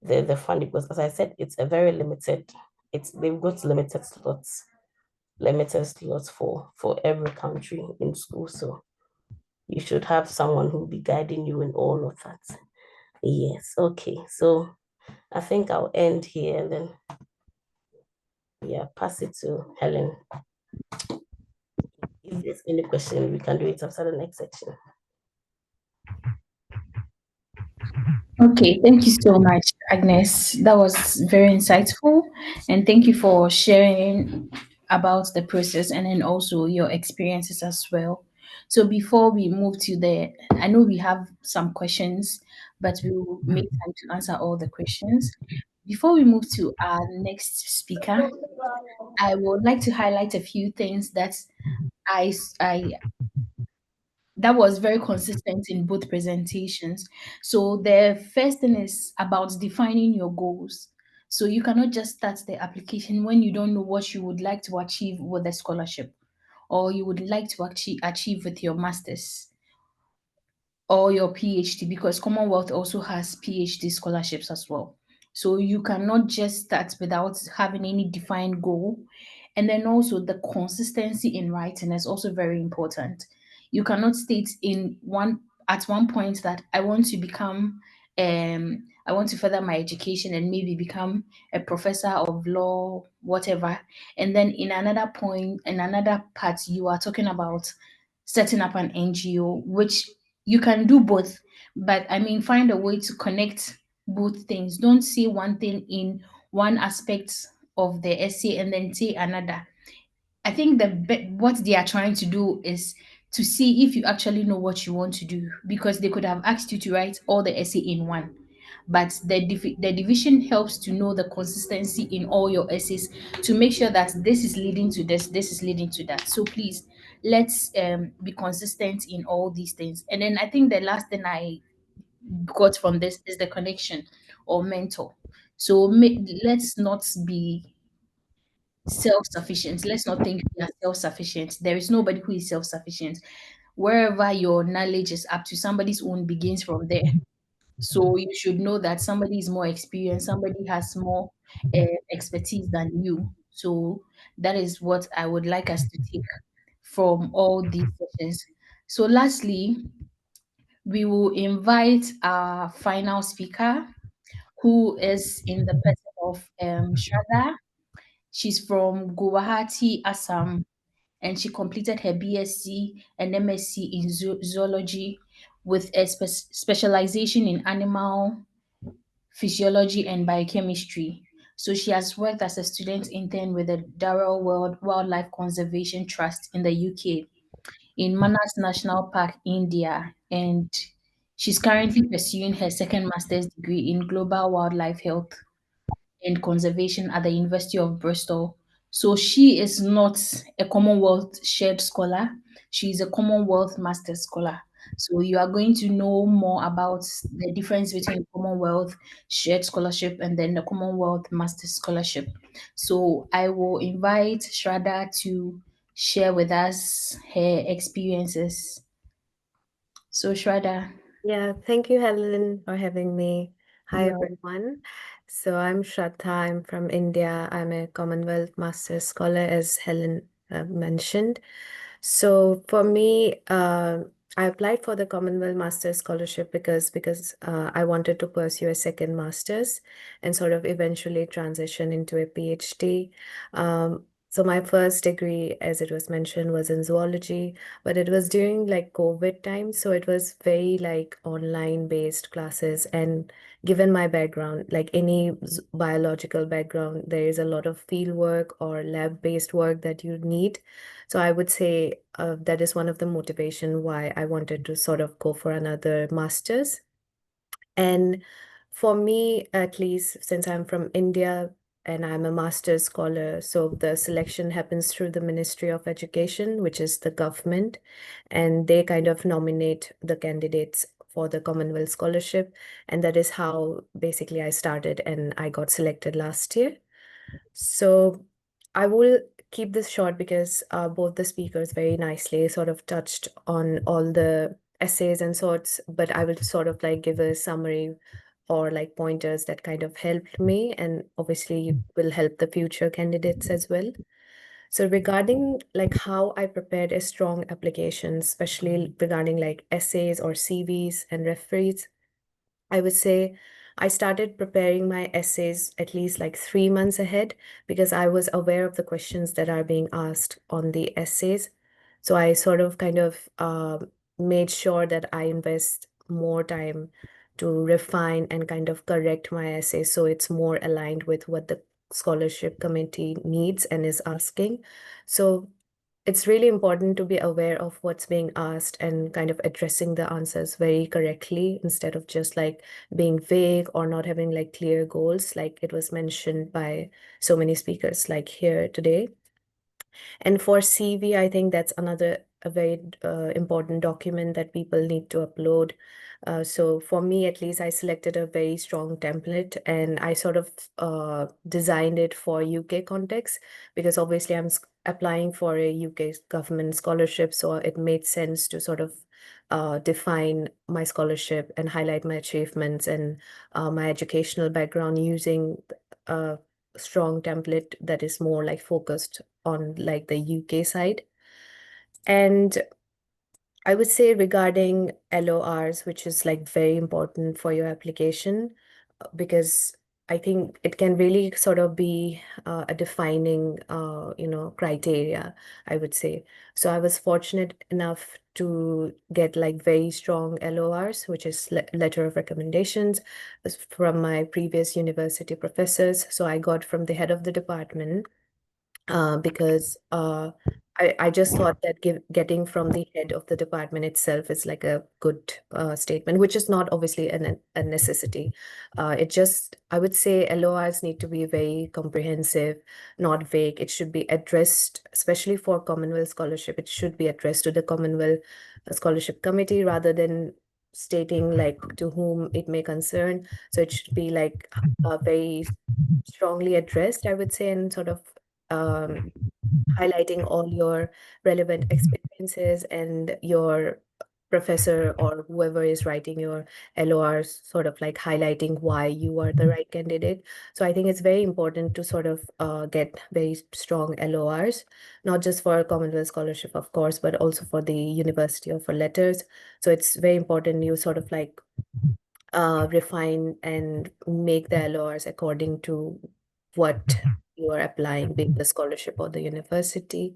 Speaker 3: the funding, because as I said, it's a very limited. They've got limited slots for every country in school. So you should have someone who'll be guiding you in all of that. Yes, okay. So I think I'll end here and then pass it to Helen. If there's any question, we can do it after the next section.
Speaker 1: Okay, thank you so much, Agnes. That was very insightful. And thank you for sharing about the process and then also your experiences as well. So before we move to I know we have some questions, but we will make time to answer all the questions. Before we move to our next speaker, I would like to highlight a few things I that was very consistent in both presentations. So the first thing is about defining your goals. So you cannot just start the application when you don't know what you would like to achieve with the scholarship or you would like to achieve with your master's or your PhD, because Commonwealth also has PhD scholarships as well. So you cannot just start without having any defined goal. And then also the consistency in writing is also very important. You cannot state in one at one point that I want to become I want to further my education and maybe become a professor of law, whatever. And then in another point, in another part, you are talking about setting up an NGO, which you can do both. But I mean, find a way to connect both things. Don't say one thing in one aspect of the essay and then say another. I think what they are trying to do is to see if you actually know what you want to do, because they could have asked you to write all the essay in one. But the division helps to know the consistency in all your essays, to make sure that this is leading to this, this is leading to that. So please, let's be consistent in all these things. And then I think the last thing I got from this is the connection or mentor. So let's not be self-sufficient. Let's not think we are self-sufficient. There is nobody who is self-sufficient. Wherever your knowledge is up to, somebody's own begins from there. So you should know that somebody is more experienced, somebody has more expertise than you. So that is what I would like us to take from all these sessions. So lastly, we will invite our final speaker, who is in the person of Shraddha. She's from Guwahati, Assam, and she completed her BSc and MSc in zoology with a specialization in animal physiology and biochemistry. So she has worked as a student intern with the Darrell World Wildlife Conservation Trust in the UK, in Manas National Park, India, and she's currently pursuing her second master's degree in global wildlife health and conservation at the University of Bristol. So she is not a Commonwealth shared scholar, she is a Commonwealth master scholar. So you are going to know more about the difference between Commonwealth shared scholarship and then the Commonwealth master scholarship. So I will invite Shraddha to share with us her experiences. So Shraddha,
Speaker 4: Yeah, thank you, Helen, for having me. Hi,
Speaker 1: you are
Speaker 4: everyone. So I'm Shraddha. I'm from India. I'm a Commonwealth Master Scholar, as Helen mentioned. So for me, I applied for the Commonwealth Master Scholarship because I wanted to pursue a second master's and sort of eventually transition into a PhD. So my first degree, as it was mentioned, was in zoology, but it was during like COVID time, so it was very like online based classes. And given my background, like any biological background, there is a lot of field work or lab based work that you need. So I would say that is one of the motivation why I wanted to sort of go for another master's. And for me, at least, since I'm from India and I'm a master's scholar, so the selection happens through the Ministry of Education, which is the government, and they kind of nominate the candidates for the Commonwealth Scholarship. And that is how basically I started and I got selected last year. So I will keep this short because both the speakers very nicely sort of touched on all the essays and sorts, but I will sort of like give a summary or like pointers that kind of helped me and obviously will help the future candidates as well. So regarding like how I prepared a strong application, especially regarding like essays or CVs and referees, I would say I started preparing my essays at least like 3 months ahead because I was aware of the questions that are being asked on the essays. So I sort of kind of made sure that I invest more time to refine and kind of correct my essay so it's more aligned with what the scholarship committee needs and is asking. So it's really important to be aware of what's being asked and kind of addressing the answers very correctly instead of just like being vague or not having like clear goals, like it was mentioned by so many speakers like here today. And for CV, I think that's another a very important document that people need to upload. So for me, at least, I selected a very strong template and I sort of designed it for UK context because obviously applying for a UK government scholarship, so it made sense to sort of define my scholarship and highlight my achievements and my educational background using a strong template that is more like focused on like the UK side. And I would say regarding LORs, which is like very important for your application, because I think it can really sort of be a defining, criteria, I would say. So I was fortunate enough to get like very strong LORs, which is letter of recommendations, from my previous university professors. So I got from the head of the department, because I just thought that getting from the head of the department itself is like a good statement, which is not obviously a necessity. I would say LORs need to be very comprehensive, not vague. It should be addressed, especially for Commonwealth Scholarship, it should be addressed to the Commonwealth Scholarship Committee rather than stating like to whom it may concern. So it should be like very strongly addressed, I would say, and sort of um, highlighting all your relevant experiences, and your professor or whoever is writing your LORs sort of like highlighting why you are the right candidate. So I think it's very important to sort of get very strong LORs, not just for Commonwealth Scholarship, of course, but also for the university or for letters. So it's very important you sort of like refine and make the LORs according to what you are applying, being the scholarship or the university.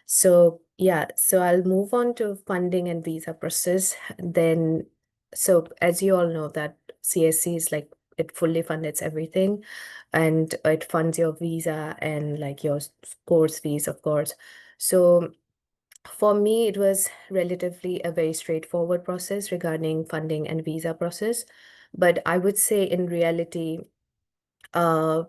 Speaker 4: So yeah, so I'll move on to funding and visa process. Then, so as you all know that CSC is like, it fully funds everything, and it funds your visa and like your course fees, of course. So for me, it was relatively a very straightforward process regarding funding and visa process. But I would say in reality, uh,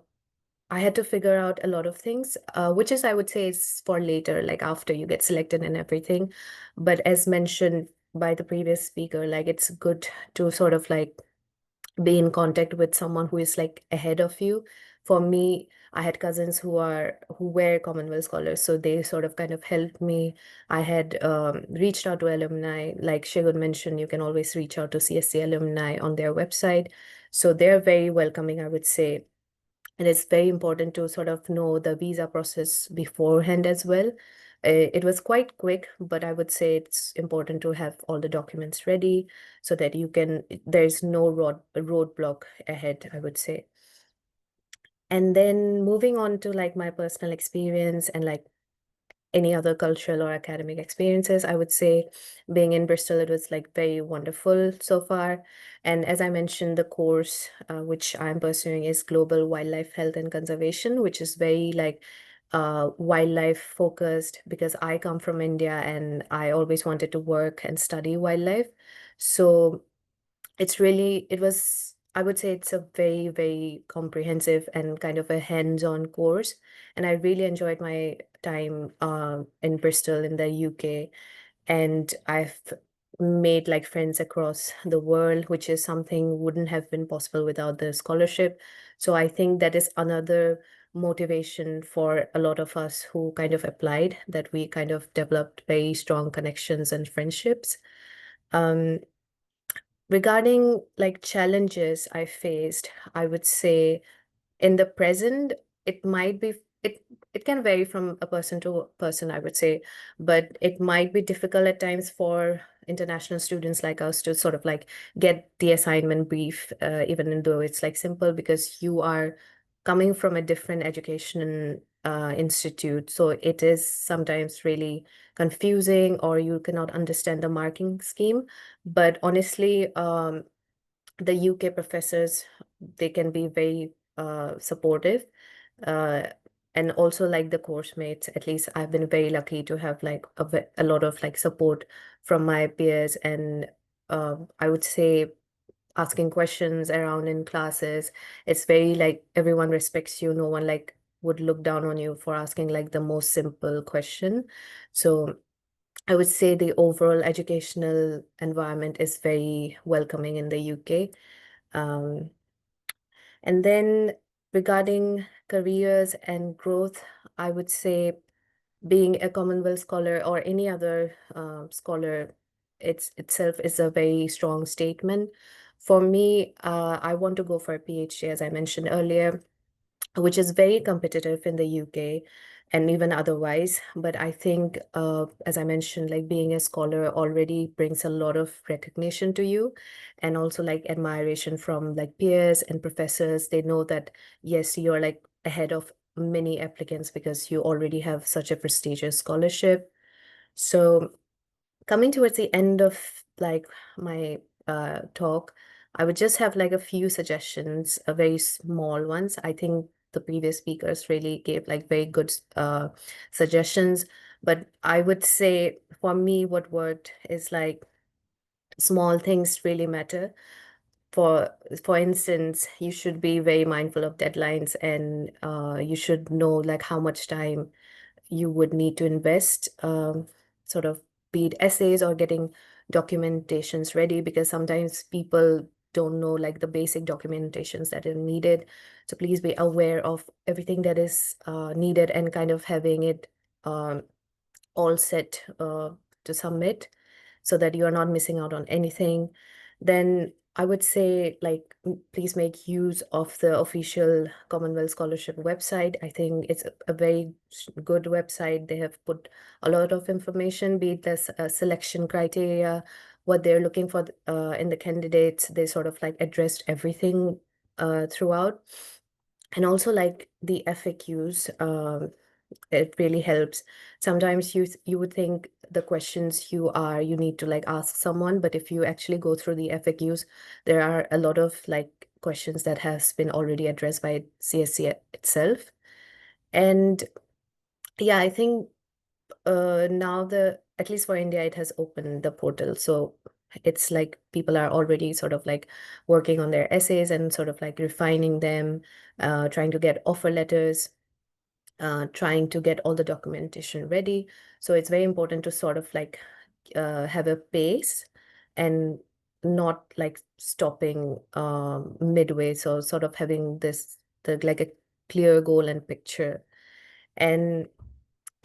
Speaker 4: I had to figure out a lot of things, which is, I would say, is for later, like after you get selected and everything. But as mentioned by the previous speaker, like it's good to sort of like be in contact with someone who is like ahead of you. For me, I had cousins who were Commonwealth scholars, so they sort of kind of helped me. I had reached out to alumni, like Shagun mentioned, you can always reach out to CSC alumni on their website. So they're very welcoming, I would say. And it's very important to sort of know the visa process beforehand as well. It was quite quick, but I would say it's important to have all the documents ready so that there's no roadblock ahead, I would say. And then moving on to like my personal experience and like any other cultural or academic experiences, I would say being in Bristol, it was like very wonderful so far. And as I mentioned, the course which I'm pursuing is Global Wildlife Health and Conservation, which is very like wildlife focused, because I come from India and I always wanted to work and study wildlife. So it was, I would say it's a very, very comprehensive and kind of a hands-on course. And I really enjoyed my time in Bristol in the UK. And I've made like friends across the world, which is something wouldn't have been possible without the scholarship. So I think that is another motivation for a lot of us who kind of applied, that we kind of developed very strong connections and friendships. Um, Regarding like challenges I faced, I would say in the present, it might be it it can vary from a person to person, I would say, but it might be difficult at times for international students like us to sort of like get the assignment brief, even though it's like simple, because you are coming from a different education institute. So it is sometimes really confusing, or you cannot understand the marking scheme. But honestly, the UK professors, they can be very supportive. Uh, and also like the course mates, at least I've been very lucky to have like a lot of like support from my peers. And I would say asking questions around in classes, it's very like everyone respects you. No one like would look down on you for asking like the most simple question. So I would say the overall educational environment is very welcoming in the UK. Um, and then regarding careers and growth, I would say being a Commonwealth scholar or any other scholar, itself is a very strong statement. For me, I want to go for a PhD, as I mentioned earlier. which is very competitive in the UK and even otherwise. But I think, as I mentioned, like being a scholar already brings a lot of recognition to you, and also like admiration from like peers and professors. They know that, yes, you're like ahead of many applicants because you already have such a prestigious scholarship. So coming towards the end of like my talk, I would just have like a few suggestions, very small ones. I think the previous speakers really gave like very good suggestions, but I would say for me, what worked is like small things really matter. For for instance, you should be very mindful of deadlines, and you should know like how much time you would need to invest, sort of be it essays or getting documentations ready, because sometimes people don't know like the basic documentations that are needed. So please be aware of everything that is needed and kind of having it um, all set to submit so that you are not missing out on anything. Then I would say like please make use of the official Commonwealth Scholarship website. I think it's a very good website. They have put a lot of information, be it the selection criteria, what they're looking for in the candidates. They sort of like addressed everything throughout. And also like the FAQs, it really helps. Sometimes you would think the questions you need to like ask someone, but if you actually go through the FAQs, there are a lot of like questions that has been already addressed by CSC itself. And yeah, I think now the at least for India, it has opened the portal. So it's like people are already sort of like working on their essays and sort of like refining them, trying to get offer letters, trying to get all the documentation ready. So it's very important to sort of like have a pace and not like stopping midway. So sort of having this like a clear goal and picture. And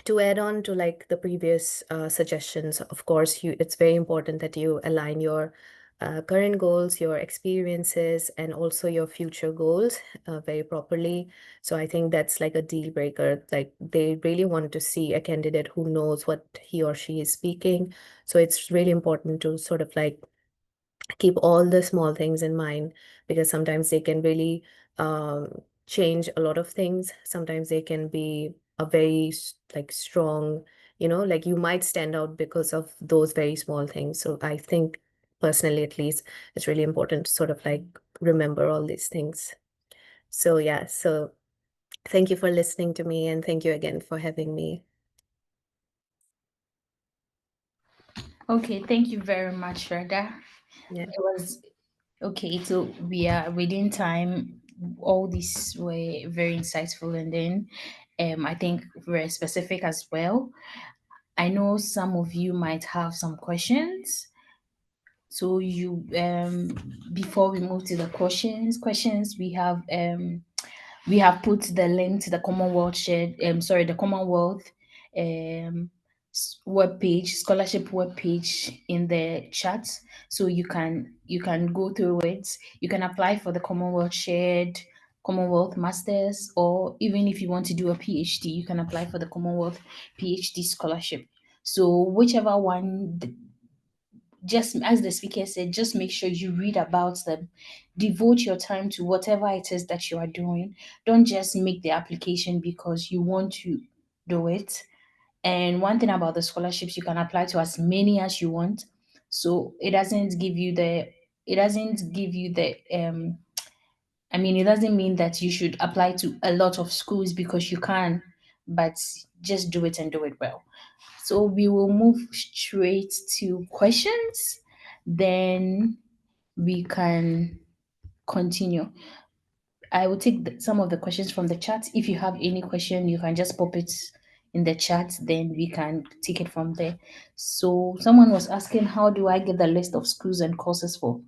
Speaker 4: to add on to like the previous suggestions, of course, it's very important that you align your current goals, your experiences, and also your future goals very properly. So I think that's like a deal breaker. Like they really want to see a candidate who knows what he or she is speaking. So it's really important to sort of like keep all the small things in mind, because sometimes they can really change a lot of things. Sometimes they can be a very like strong, like you might stand out because of those very small things. So I think personally, at least, it's really important to sort of like remember all these things. So yeah, so thank you for listening to me, and thank you again for having me.
Speaker 1: Okay, thank you very much, Rada.
Speaker 4: Yeah.
Speaker 1: It was okay. So we are within time. All these were very insightful, and then I think very specific as well. I know some of you might have some questions. So you before we move to the questions we have put the link to the Commonwealth the Commonwealth web page, scholarship web page in the chat, so you can go through it. You can apply for the Commonwealth shared, Commonwealth masters, or even if you want to do a PhD, you can apply for the Commonwealth PhD scholarship. So whichever one, just as the speaker said, just make sure you read about them. Devote your time to whatever it is that you are doing. Don't just make the application because you want to do it. And one thing about the scholarships, you can apply to as many as you want. So it doesn't give you the it doesn't mean that you should apply to a lot of schools because you can, but just do it and do it well. So we will move straight to questions, then we can continue. I will take some of the questions from the chat. If you have any question, you can just pop it in the chat, then we can take it from there. So someone was asking, how do I get the list of schools and courses for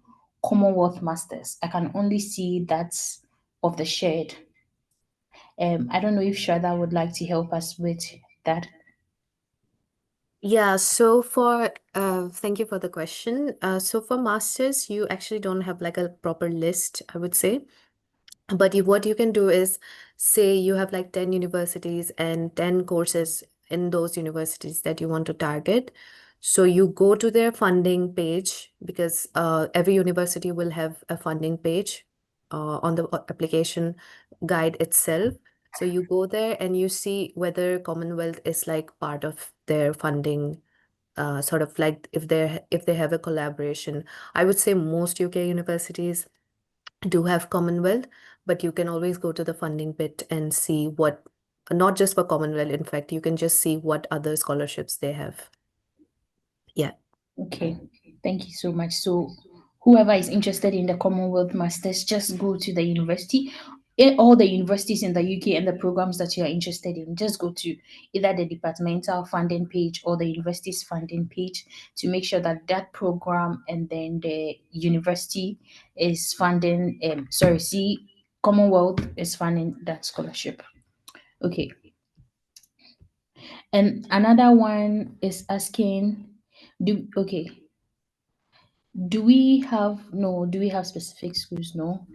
Speaker 1: Commonwealth Masters? I can only see that of the shared. I don't know if Shraddha would like to help us with that.
Speaker 4: Yeah, so for thank you for the question. So for masters, you actually don't have like a proper list, I would say. But what you can do is, say you have like 10 universities and 10 courses in those universities that you want to target. So you go to their funding page, because every university will have a funding page on the application guide itself. So you go there and you see whether Commonwealth is like part of their funding, sort of like if they have a collaboration. I would say most UK universities do have Commonwealth, but you can always go to the funding bit and see what, not just for Commonwealth, in fact, you can just see what other scholarships they have. Yeah.
Speaker 1: Okay, thank you so much. So, whoever is interested in the Commonwealth Masters, just go to the university. All the universities in the UK and the programs that you are interested in, just go to either the departmental funding page or the university's funding page to make sure that that program and then the university is funding. Commonwealth is funding that scholarship. Okay, and another one is asking, do okay. Do we have specific schools? No.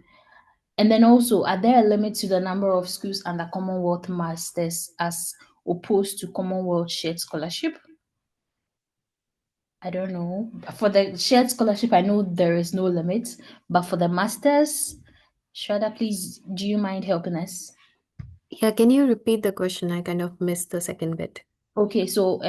Speaker 1: And then also, are there a limit to the number of schools under Commonwealth Masters as opposed to Commonwealth Shared Scholarship? I don't know. For the Shared Scholarship, I know there is no limit, but for the Masters, Shada, please, do you mind helping us?
Speaker 4: Yeah, can you repeat the question? I kind of missed the second bit.
Speaker 1: Okay, so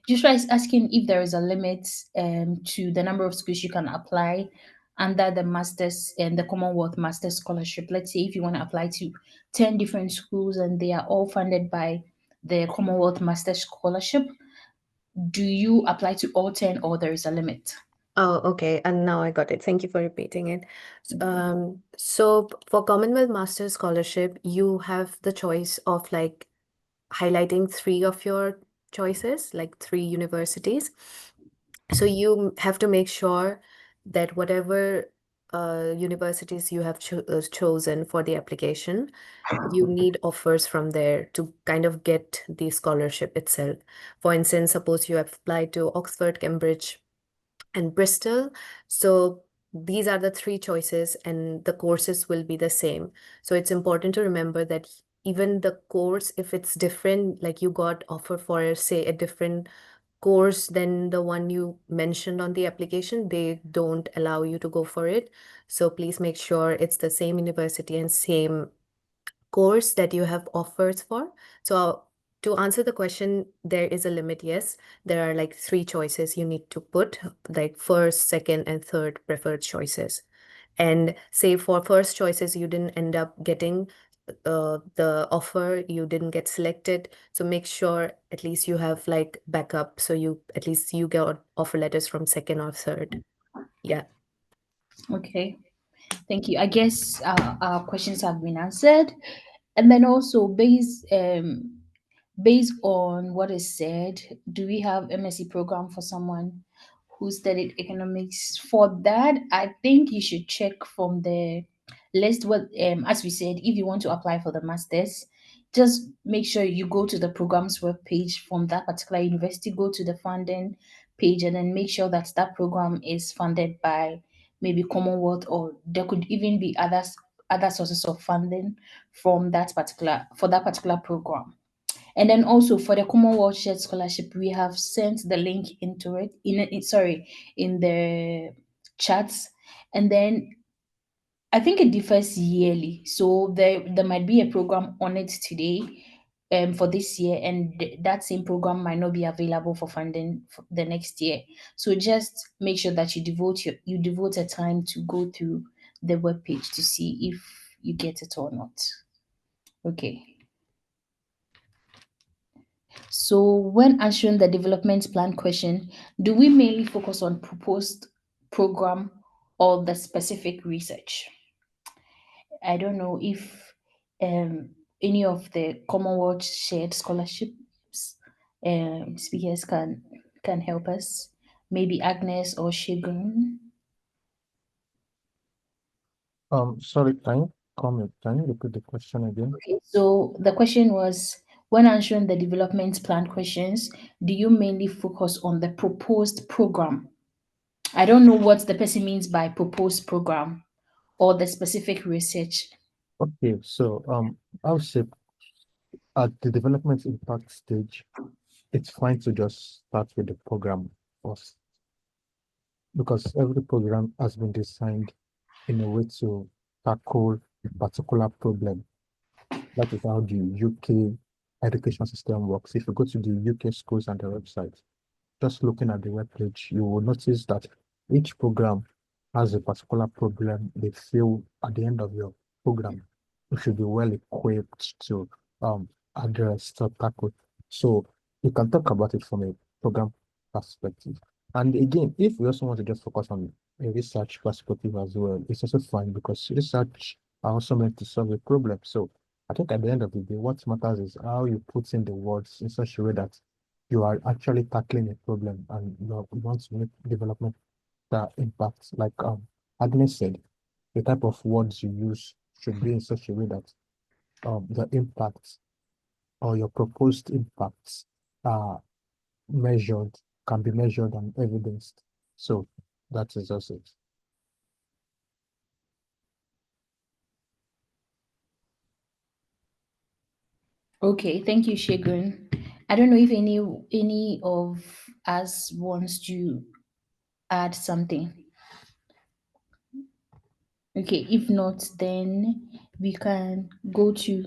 Speaker 1: Joshua is asking if there is a limit to the number of schools you can apply under the Masters and the Commonwealth Masters Scholarship. Let's say if you want to apply to 10 different schools and they are all funded by the Commonwealth Masters Scholarship, do you apply to all 10 or there is a limit?
Speaker 4: Oh, okay. And now I got it. Thank you for repeating it. So for Commonwealth Master Scholarship, you have the choice of like highlighting three of your choices, like three universities. So you have to make sure that whatever universities you have chosen for the application, you need offers from there to kind of get the scholarship itself. For instance, suppose you have applied to Oxford, Cambridge, and Bristol. So these are the three choices, and the courses will be the same. So it's important to remember that even the course, if it's different, like you got offer for, say, a different course than the one you mentioned on the application, they don't allow you to go for it. So please make sure it's the same university and same course that you have offers for. So to answer the question, there is a limit. Yes, there are like three choices you need to put, like first, second, and third preferred choices. And say for first choices, you didn't end up getting the offer, you didn't get selected. So make sure at least you have like backup. So you at least you get offer letters from second or third. Yeah.
Speaker 1: Okay, thank you. I guess our questions have been answered. And then also, based on what is said, do we have MSc program for someone who studied economics? For that, I think you should check from the list. What as we said, if you want to apply for the masters, just make sure you go to the programs web page from that particular university, go to the funding page, and then make sure that that program is funded by maybe Commonwealth, or there could even be other sources of funding from that particular program. And then also for the Commonwealth Shared Scholarship, we have sent the link into it in the chats. And then I think it differs yearly. So there might be a program on it today for this year, and that same program might not be available for funding for the next year. So just make sure that you devote a time to go through the web page to see if you get it or not. Okay. So when answering the development plan question, do we mainly focus on proposed program or the specific research? I don't know if any of the Commonwealth shared scholarships speakers can help us. Maybe Agnes or Shigun.
Speaker 2: Sorry, can you repeat the question again?
Speaker 1: Okay, so the question was, when answering the development plan questions, do you mainly focus on the proposed program? I don't know what the person means by proposed program or the specific research.
Speaker 2: Okay, so I would say at the development impact stage, it's fine to just start with the program first because every program has been designed in a way to tackle a particular problem. That is how the UK education system works. If you go to the UK schools and the website, just looking at the webpage, you will notice that each program has a particular problem they feel at the end of your program. You should be well equipped to um, address to tackle. So you can talk about it from a program perspective. And again, if we also want to just focus on a research perspective as well, it's also fine because research are also meant to solve a problem. So I think at the end of the day, what matters is how you put in the words in such a way that you are actually tackling a problem and you want to make development that impacts. Like Agnes said, the type of words you use should be in such a way that the impacts or your proposed impacts are measured, can be measured and evidenced. So that is just it.
Speaker 1: Okay, thank you, Shegun. I don't know if any of us wants to add something. Okay, if not, then we can go to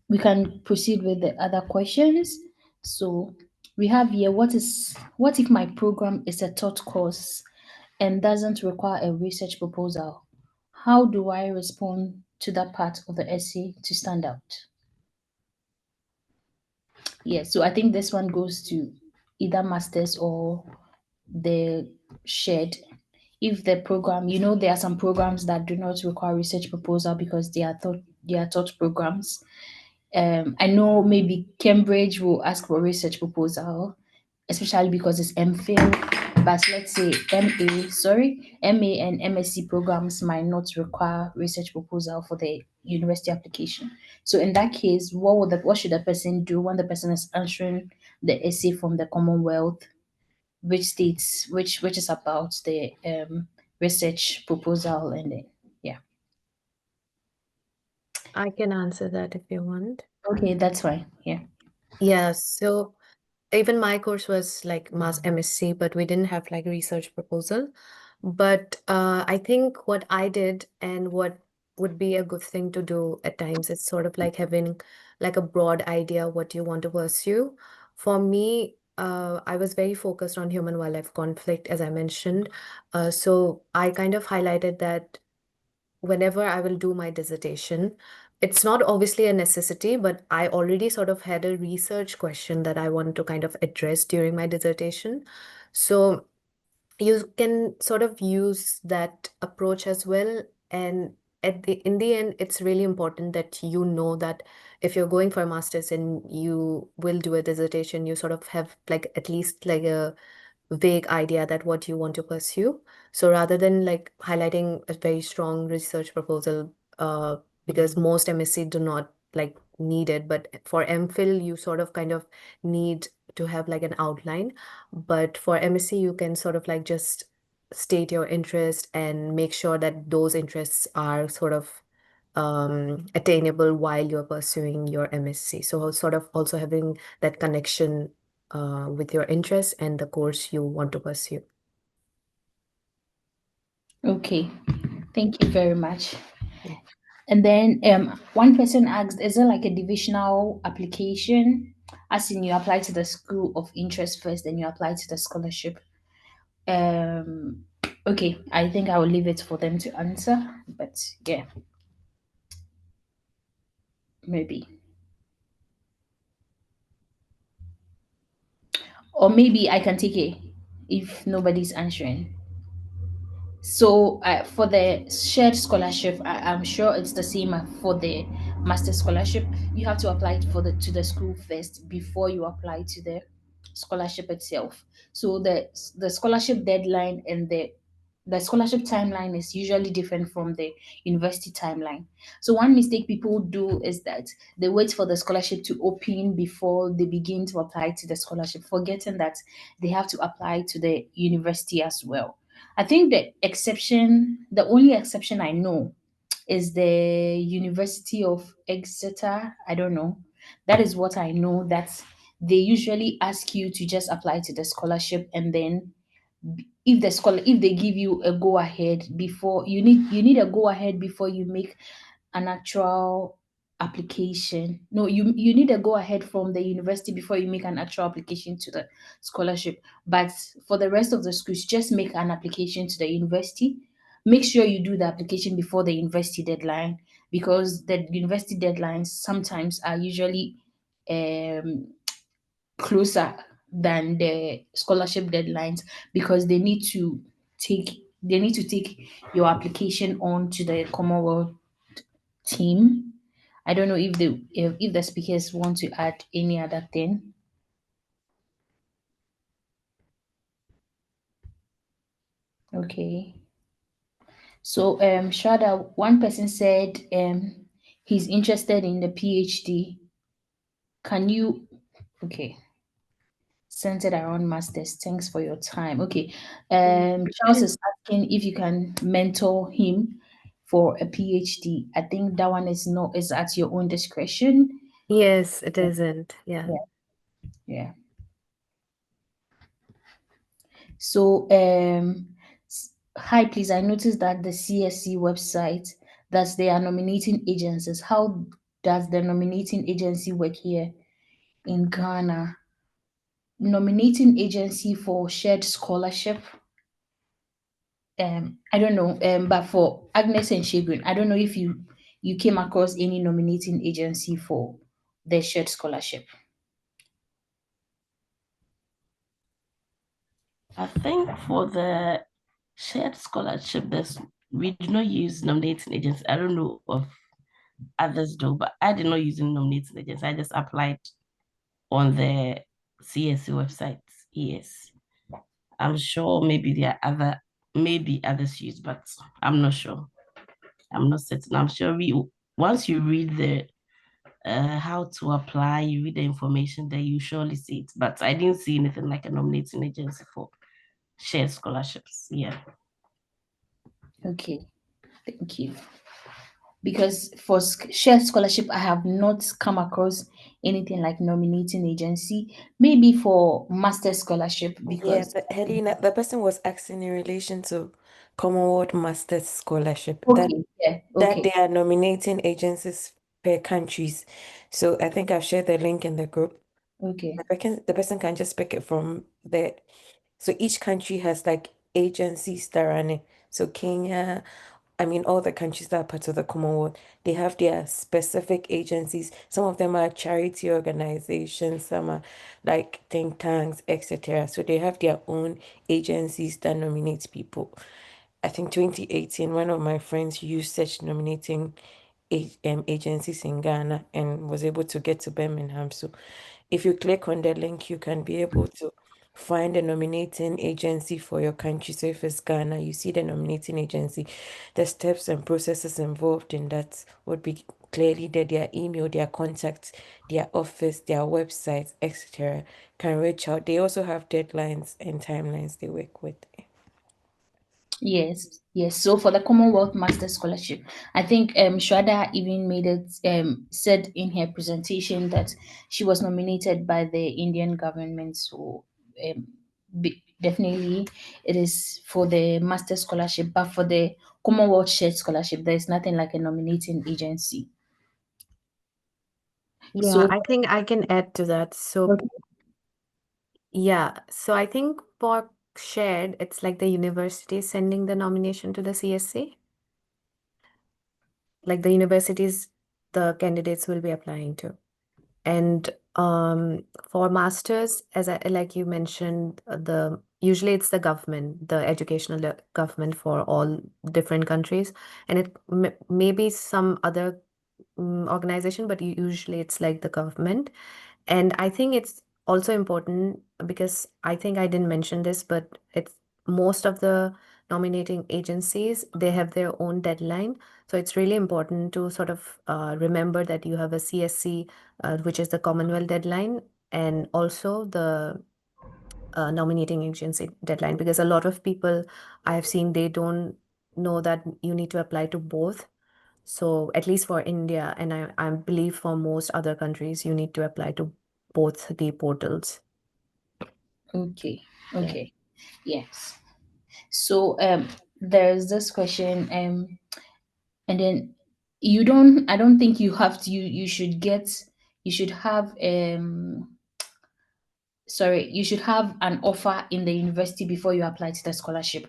Speaker 1: we can proceed with the other questions. So we have here what if my program is a taught course and doesn't require a research proposal? How do I respond to that part of the essay to stand out? Yeah, so I think this one goes to either masters or the shared. If the program, there are some programs that do not require research proposal because they are taught programs. I know maybe Cambridge will ask for research proposal, especially because it's MPhil. But let's say MA and MSc programs might not require research proposal for the university application. So in that case, what should the person do when the person is answering the essay from the Commonwealth, which states which is about the research proposal and then yeah.
Speaker 4: I can answer that if you want.
Speaker 1: Okay, that's fine. Yeah.
Speaker 4: Yeah, so even my course was like mass MSc, but we didn't have like research proposal. But I think what I did and what would be a good thing to do at times is sort of like having like a broad idea what you want to pursue. For me, I was very focused on human wildlife conflict, as I mentioned. So I kind of highlighted that whenever I will do my dissertation, it's not obviously a necessity, but I already sort of had a research question that I want to kind of address during my dissertation. So you can sort of use that approach as well. And in the end, it's really important that you know that if you're going for a master's and you will do a dissertation, you sort of have like at least like a vague idea that what you want to pursue. So rather than like highlighting a very strong research proposal, because most MSc do not like need it, but for MPhil, you sort of kind of need to have like an outline. But for MSc, you can sort of like just state your interest and make sure that those interests are sort of attainable while you're pursuing your MSc. So sort of also having that connection with your interests and the course you want to pursue.
Speaker 1: Okay. Thank you very much.
Speaker 4: Yeah.
Speaker 1: And then one person asked, is it like a divisional application? As in you apply to the school of interest first, then you apply to the scholarship. Um okay, I think I will leave it for them to answer. But yeah, maybe. Or maybe I can take it if nobody's answering. So for the shared scholarship, I'm sure it's the same for the master scholarship. You have to apply to the school first before you apply to the scholarship itself. So the scholarship deadline and the scholarship timeline is usually different from the university timeline. So one mistake people do is that they wait for the scholarship to open before they begin to apply to the scholarship, forgetting that they have to apply to the university as well. I think the only exception I know is the University of Exeter. I don't know. That is what I know. That they usually ask you to just apply to the scholarship, and then if they give you a go ahead before you need a go ahead before you make an actual application. No, you need a go ahead from the university before you make an actual application to the scholarship. But for the rest of the schools, just make an application to the university. Make sure you do the application before the university deadline, because the university deadlines sometimes are usually um closer than the scholarship deadlines, because take they need to take your application on to the Commonwealth team. I don't know if the speakers want to add any other thing. Okay. So Shada, one person said he's interested in the PhD. Can you okay. Centered around masters. Thanks for your time. Okay. Charles is asking if you can mentor him for a PhD. I think that one is at your own discretion.
Speaker 4: Yes, it isn't. Yeah.
Speaker 1: Yeah. Yeah. So, hi, please. I noticed that the CSC website, that they are nominating agencies. How does the nominating agency work here in Ghana? Nominating agency for shared scholarship. I don't know. But for Agnes and Shagun, I don't know if you came across any nominating agency for the shared scholarship.
Speaker 3: I think for the shared scholarship, we do not use nominating agents. I don't know of others do, but I did not use nominating agents. I just applied on the CSC website. Yes. I'm sure maybe there are maybe others use, but I'm not sure. I'm not certain. I'm sure once you read the how to apply, you read the information there, you surely see it. But I didn't see anything like a nominating agency for shared scholarships. Yeah.
Speaker 1: Okay, thank you. Because for shared scholarship, I have not come across anything like nominating agency. Maybe for master scholarship,
Speaker 5: Yeah,
Speaker 1: because
Speaker 5: but Helena, the person was asking in relation to Commonwealth Masters Scholarship that
Speaker 1: okay, yeah,
Speaker 5: that
Speaker 1: okay,
Speaker 5: they are nominating agencies per countries. So I think I've shared the link in the group.
Speaker 1: okay,
Speaker 5: The person can just pick it from there. So each country has like agencies that run it. So Kenya, I mean, all the countries that are part of the Commonwealth, they have their specific agencies. Some of them are charity organizations, some are like think tanks, etc. So they have their own agencies that nominate people. I think 2018, one of my friends used such nominating agencies in Ghana and was able to get to Birmingham. So if you click on the link, you can be able to find a nominating agency for your country. So if it's Ghana, you see the nominating agency, the steps and processes involved in that would be clearly there, their email, their contacts, their office, their website, etc. Can reach out. They also have deadlines and timelines they work with.
Speaker 1: yes, yes. So for the Commonwealth Master Scholarship, I think Shwada even made it said in her presentation that she was nominated by the Indian government. So definitely it is for the Master Scholarship, but for the Commonwealth Shared Scholarship, there is nothing like a nominating agency.
Speaker 4: Yeah,
Speaker 1: So
Speaker 4: I think I can add to that. So,
Speaker 1: okay,
Speaker 4: yeah, so I think for shared, it's like the university sending the nomination to the CSC. Like the universities the candidates will be applying to. And for masters, as I like you mentioned, the usually it's the government, the educational government for all different countries, and it may be some other organization, but usually it's like the government. And I think it's also important because I think I didn't mention this, but it's most of the nominating agencies, they have their own deadline. So it's really important to sort of remember that you have a CSC, which is the Commonwealth deadline, and also the nominating agency deadline, because a lot of people I have seen, they don't know that you need to apply to both. So at least for India, and I believe for most other countries, you need to apply to both the portals.
Speaker 1: Okay. Okay. Yes. So there's this question and then I don't think you have to you should have you should have an offer in the university before you apply to the scholarship.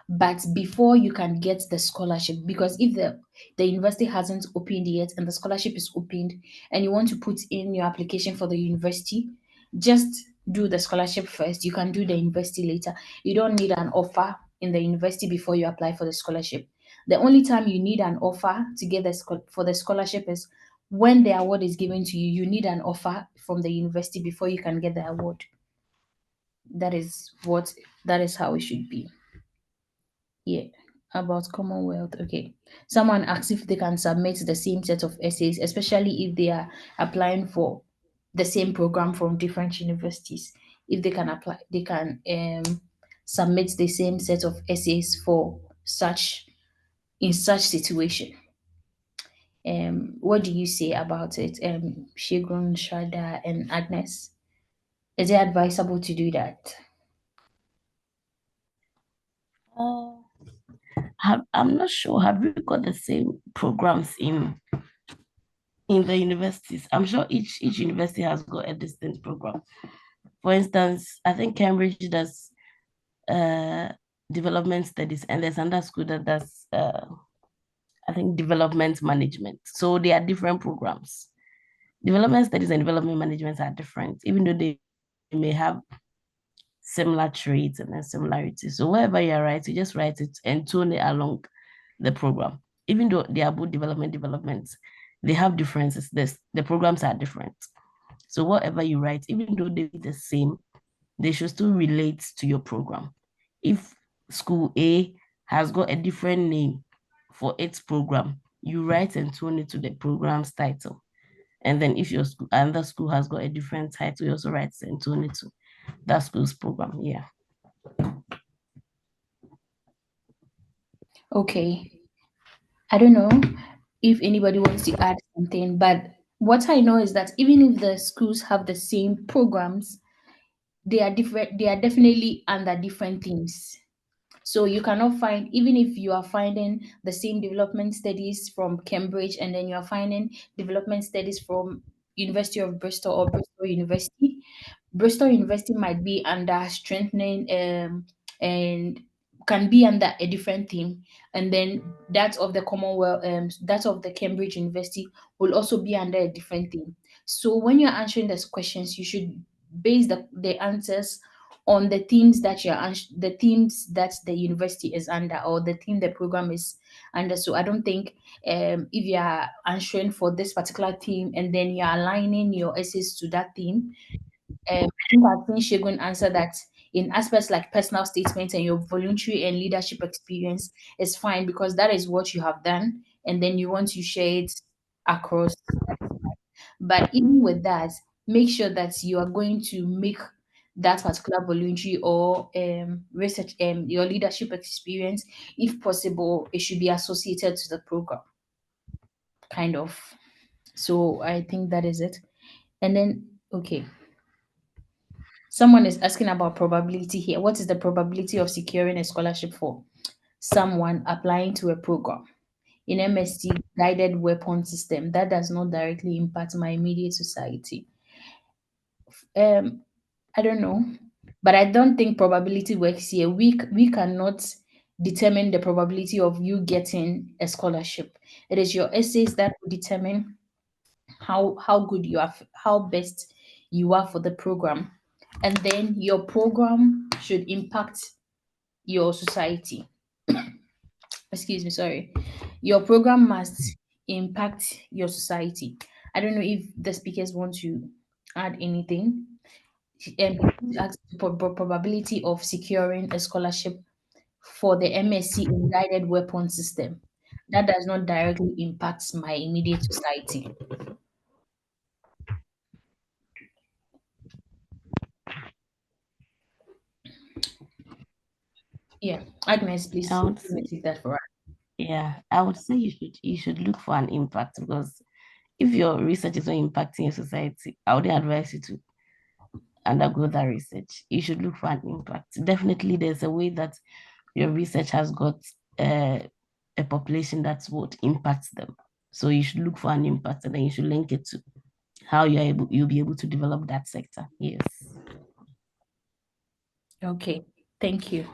Speaker 1: But before you can get the scholarship, because if the university hasn't opened yet and the scholarship is opened and you want to put in your application for the university, just do the scholarship first. You can do the university later. You don't need an offer in the university before you apply for the scholarship. The only time you need an offer to get for the scholarship is when the award is given to you. You need an offer from the university before you can get the award. That is what that is how it should be. Yeah. About Commonwealth. Okay. Someone asks if they can submit the same set of essays, especially if they are applying for the same program from different universities. If they can apply, they can submit the same set of essays for such in such situation. What do you say about it? Shigun, Shada, and Agnes. Is it advisable to do that?
Speaker 3: Uh, I'm not sure. Have we got the same programs in the universities? I'm sure each university has got a distinct program. For instance, I think Cambridge does uh, development studies, and there's another school that does I think development management. So they are different programs. Development studies and development management are different, even though they may have similar traits and then similarities. So wherever you write, you just write it and tune it along the program. Even though they are both developments, they have differences. The programs are different. So whatever you write, even though they be the same, they should still relate to your program. If school A has got a different name for its program, you write and tune it to the program's title. And then if your school another school has got a different title, you also write and tune it to that school's program. Yeah.
Speaker 1: Okay. I don't know if anybody wants to add something, but what I know is that even if the schools have the same programs, they are different. They are definitely under different themes. So you cannot find, even if you are finding the same development studies from Cambridge and then you are finding development studies from University of Bristol or Bristol University, Bristol University might be under strengthening and can be under a different theme, and then that of the Commonwealth, that of the Cambridge University will also be under a different theme. So when you're answering these questions, you should base the answers on the themes that the themes that the university is under or the theme the program is under. So I don't think if you are answering for this particular theme and then you're aligning your essays to that theme, I think I've seen Shegun answer that in aspects like personal statements and your voluntary and leadership experience is fine because that is what you have done, and then you want to share it across. But even with that, make sure that you are going to make that particular voluntary or research your leadership experience, if possible, it should be associated to the program, kind of. So I think that is it. And then okay. Someone is asking about probability here. What is the probability of securing a scholarship for someone applying to a program in MSc guided weapon system that does not directly impact my immediate society? Um, I don't know, but I don't think probability works here. We cannot determine the probability of you getting a scholarship. It is your essays that will determine how good you are, how best you are for the program, and then your program should impact your society. Excuse me, sorry. Your program must impact your society. I don't know if the speakers want to add anything. Ask the probability of securing a scholarship for the MSc in guided weapon system. That does not directly impact my immediate society. Yeah, Agnes, please
Speaker 3: I would
Speaker 1: let me
Speaker 3: say,
Speaker 1: take that for us.
Speaker 3: Yeah, I would say you should look for an impact, because if your research is not impacting your society, I would advise you to undergo that research. You should look for an impact. Definitely, there's a way that your research has got uh, a population that's what impacts them. So you should look for an impact, and then you should link it to how you'll be able to develop that sector. Yes.
Speaker 1: Okay, thank you.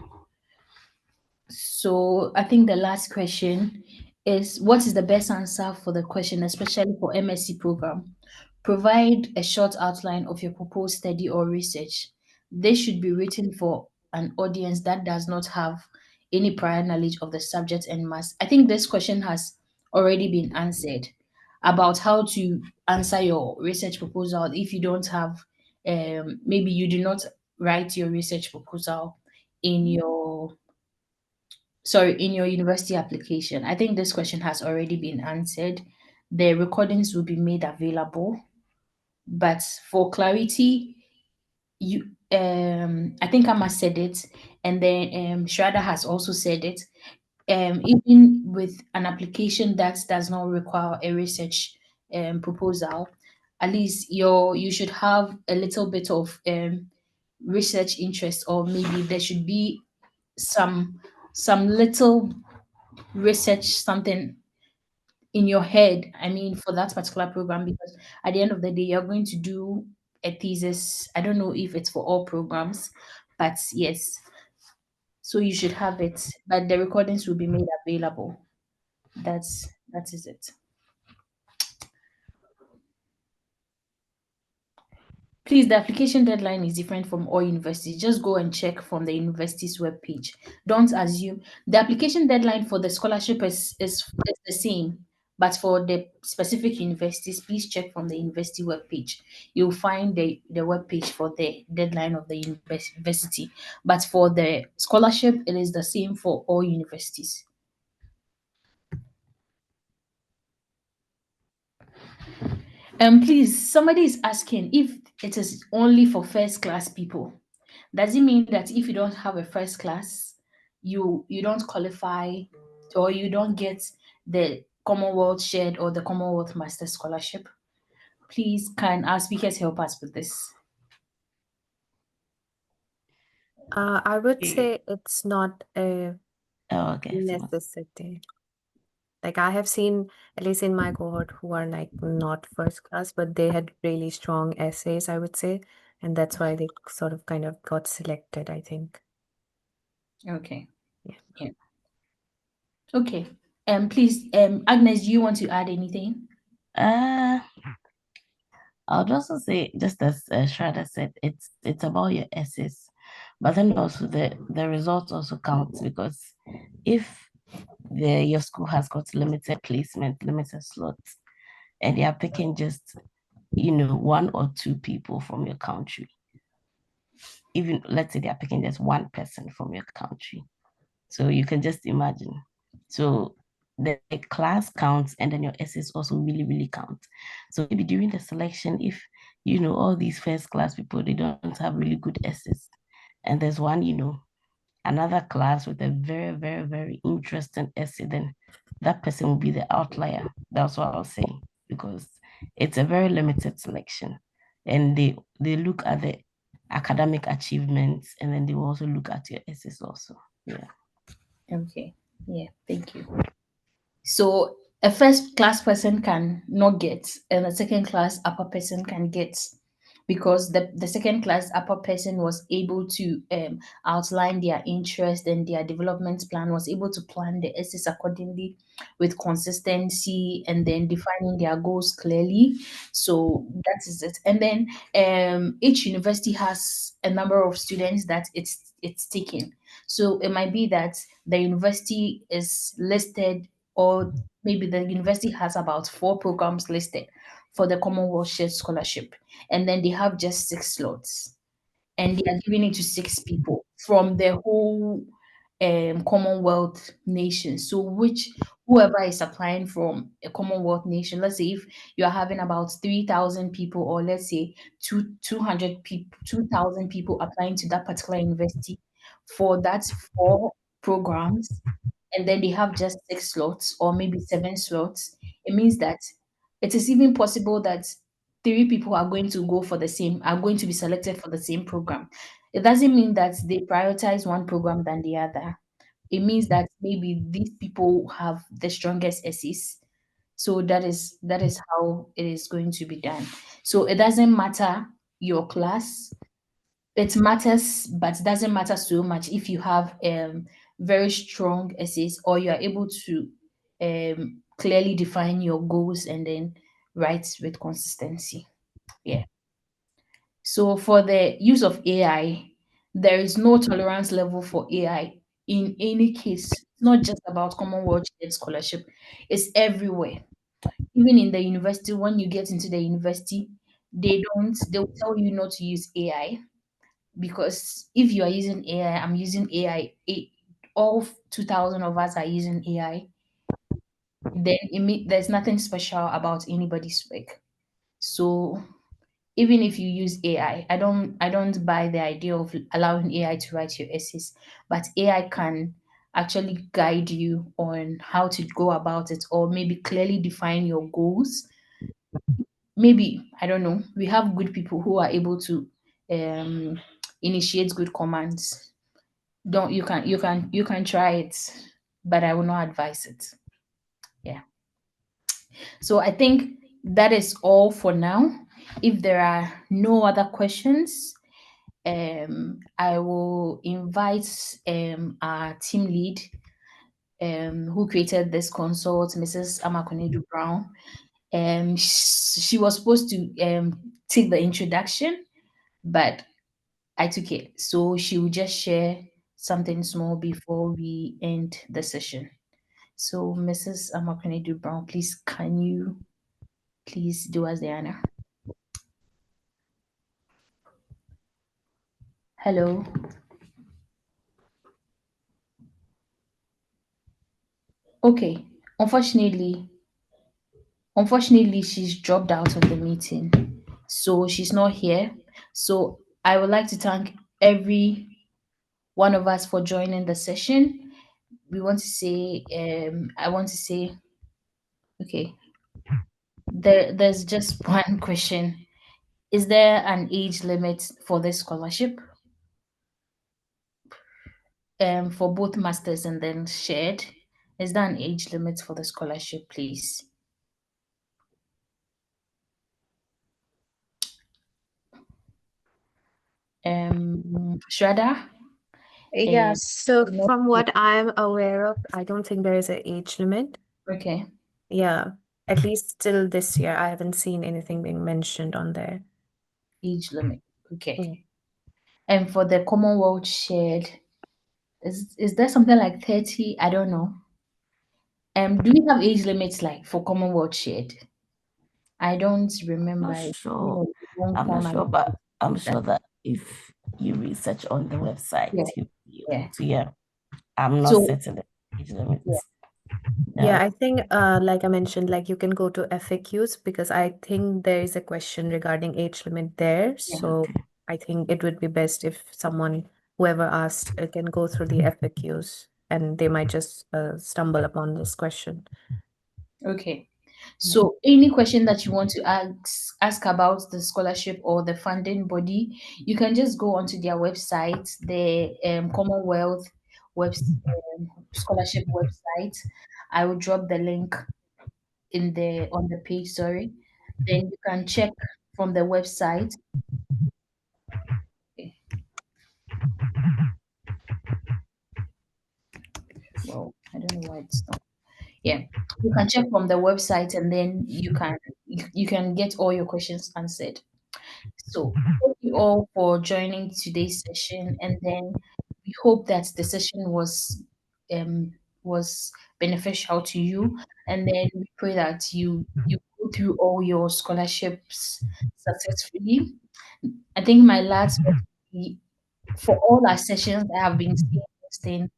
Speaker 1: So I think the last question is, what is the best answer for the question, especially for MSc program? Provide a short outline of your proposed study or research. This should be written for an audience that does not have any prior knowledge of the subject and mass. I think this question has already been answered about how to answer your research proposal if you don't have, maybe you do not write your research proposal in your, sorry, in your university application. I think this question has already been answered. The recordings will be made available, but for clarity, you I think Amma said it, and then Shraddha has also said it. Even with an application that does not require a research proposal, at least you should have a little bit of research interest, or maybe there should be some little research something in your head, I mean, for that particular program, because at the end of the day, you're going to do a thesis. I don't know if it's for all programs, but yes, so you should have it. But the recordings will be made available. That is it. Please, the application deadline is different from all universities. Just go and check from the university's webpage. Don't assume the application deadline for the scholarship is the same, but for the specific universities, please check from the university webpage. You'll find the webpage for the deadline of the university. But for the scholarship, it is the same for all universities. Please, somebody is asking if it is only for first class people. Does it mean that if you don't have a first class, you don't qualify, or you don't get the Commonwealth shared or the Commonwealth Master Scholarship? Please, can our speakers help us with this?
Speaker 4: I would
Speaker 3: Okay.
Speaker 4: say it's not a
Speaker 3: Oh, okay.
Speaker 4: necessity. Like I have seen, at least in my cohort, who are like not first class, but they had really strong essays, I would say. And that's why they sort of kind of got selected, I think.
Speaker 1: Okay.
Speaker 4: Yeah.
Speaker 1: Yeah. Okay. Please, Agnes, do you want to add anything?
Speaker 3: Uh, I'll also say, just as Shraddha said, it's about your essays, but then also the results also counts, because if your school has got limited placement, limited slots, and they are picking just one or two people from your country, even let's say they are picking just one person from your country, so you can just imagine. So the class counts, and then your essays also really, really count. So maybe during the selection, if all these first class people, they don't have really good essays, and there's one, another class with a very, very, very interesting essay, then that person will be the outlier. That's what I was saying, because it's a very limited selection, and they look at the academic achievements, and then they will also look at your essays also. Yeah.
Speaker 1: Okay. Yeah, thank you. So a first class person can not get, and a second class upper person can get, because the second class upper person was able to outline their interest, and their development plan, was able to plan the essays accordingly with consistency, and then defining their goals clearly. So that is it. And then each university has a number of students that it's taking. So it might be that the university is listed, or maybe the university has about four programs listed for the Commonwealth Shared Scholarship, and then they have just six slots, and they are giving it to six people from the whole Commonwealth nation. So whoever is applying from a Commonwealth nation, let's say if you are having about 3,000 people, or let's say 200 people, 2,000 people applying to that particular university for that four programs, and then they have just 6 slots or maybe 7 slots, it means that it is even possible that 3 people are going to be selected for the same program. It doesn't mean that they prioritize one program than the other. It means that maybe these people have the strongest essays. So that is how it is going to be done. So it doesn't matter your class. It matters, but it doesn't matter so much if you have very strong essays or you are able to clearly define your goals and then write with consistency. Yeah. So for the use of AI, there is no tolerance level for AI in any case. It's not just about Commonwealth Shared Scholarship, it's everywhere. Even in the university, when you get into the university, they will tell you not to use AI, because if you are using AI, I'm using AI, all 2,000 of us are using AI, then there's nothing special about anybody's work. So even if you use AI, I don't buy the idea of allowing AI to write your essays, but AI can actually guide you on how to go about it or maybe clearly define your goals. Maybe, I don't know, we have good people who are able to um initiate good commands. Don't You can try it, but I will not advise it. Yeah. So I think that is all for now. If there are no other questions, I will invite our team lead, who created this consult, Mrs. Amakonedu Brown. She was supposed to take the introduction, but I took it. So she will just share something small before we end the session. So, Mrs. Amakonedu Brown, please, can you please do us the honor? Hello. Okay. Unfortunately, she's dropped out of the meeting, so she's not here. So I would like to thank every one of us for joining the session. We want to say, I want to say, okay, there's just one question. Is there an age limit for this scholarship? For both masters and then shared. Is there an age limit for the scholarship, please? Shraddha?
Speaker 4: Yeah, so
Speaker 1: No.
Speaker 4: from what I'm aware of, I don't think there is an age limit.
Speaker 1: Okay.
Speaker 4: Yeah, at least till this year, I haven't seen anything being mentioned on there.
Speaker 1: Age limit. Okay.
Speaker 4: Yeah.
Speaker 1: And for the Commonwealth shared, is there something like 30? I don't know. Do we have age limits like for Commonwealth shared? I don't remember.
Speaker 3: Not
Speaker 1: It's been
Speaker 3: sure.
Speaker 1: a long
Speaker 3: I'm not
Speaker 1: time
Speaker 3: sure,
Speaker 1: ago.
Speaker 3: but I'm sure that if you research on the website,
Speaker 1: Yeah,
Speaker 3: you'll be
Speaker 1: yeah.
Speaker 3: able to. Yeah, I'm not
Speaker 1: So
Speaker 3: certain the age limit.
Speaker 1: yeah,
Speaker 4: Yeah,
Speaker 3: No.
Speaker 4: I think, like I mentioned, like you can go to FAQs because I think there is a question regarding age limit there.
Speaker 1: yeah.
Speaker 4: So I think it would be best if someone, whoever asked, can go through the FAQs and they might just stumble upon this question.
Speaker 1: Okay.
Speaker 4: Yeah.
Speaker 1: So any question that you want to ask about the scholarship or the funding body, you can just go onto their website, the Commonwealth scholarship website. I will drop the link on the page, sorry. Then you can check from the website. Okay. Well, I don't know why it's not. Yeah, you can check from the website and then you can get all your questions answered. So thank you all for joining today's session, and then we hope that the session um was beneficial to you, and then we pray that you go through all your scholarships successfully. I think my last for all our sessions I have been saying this thing,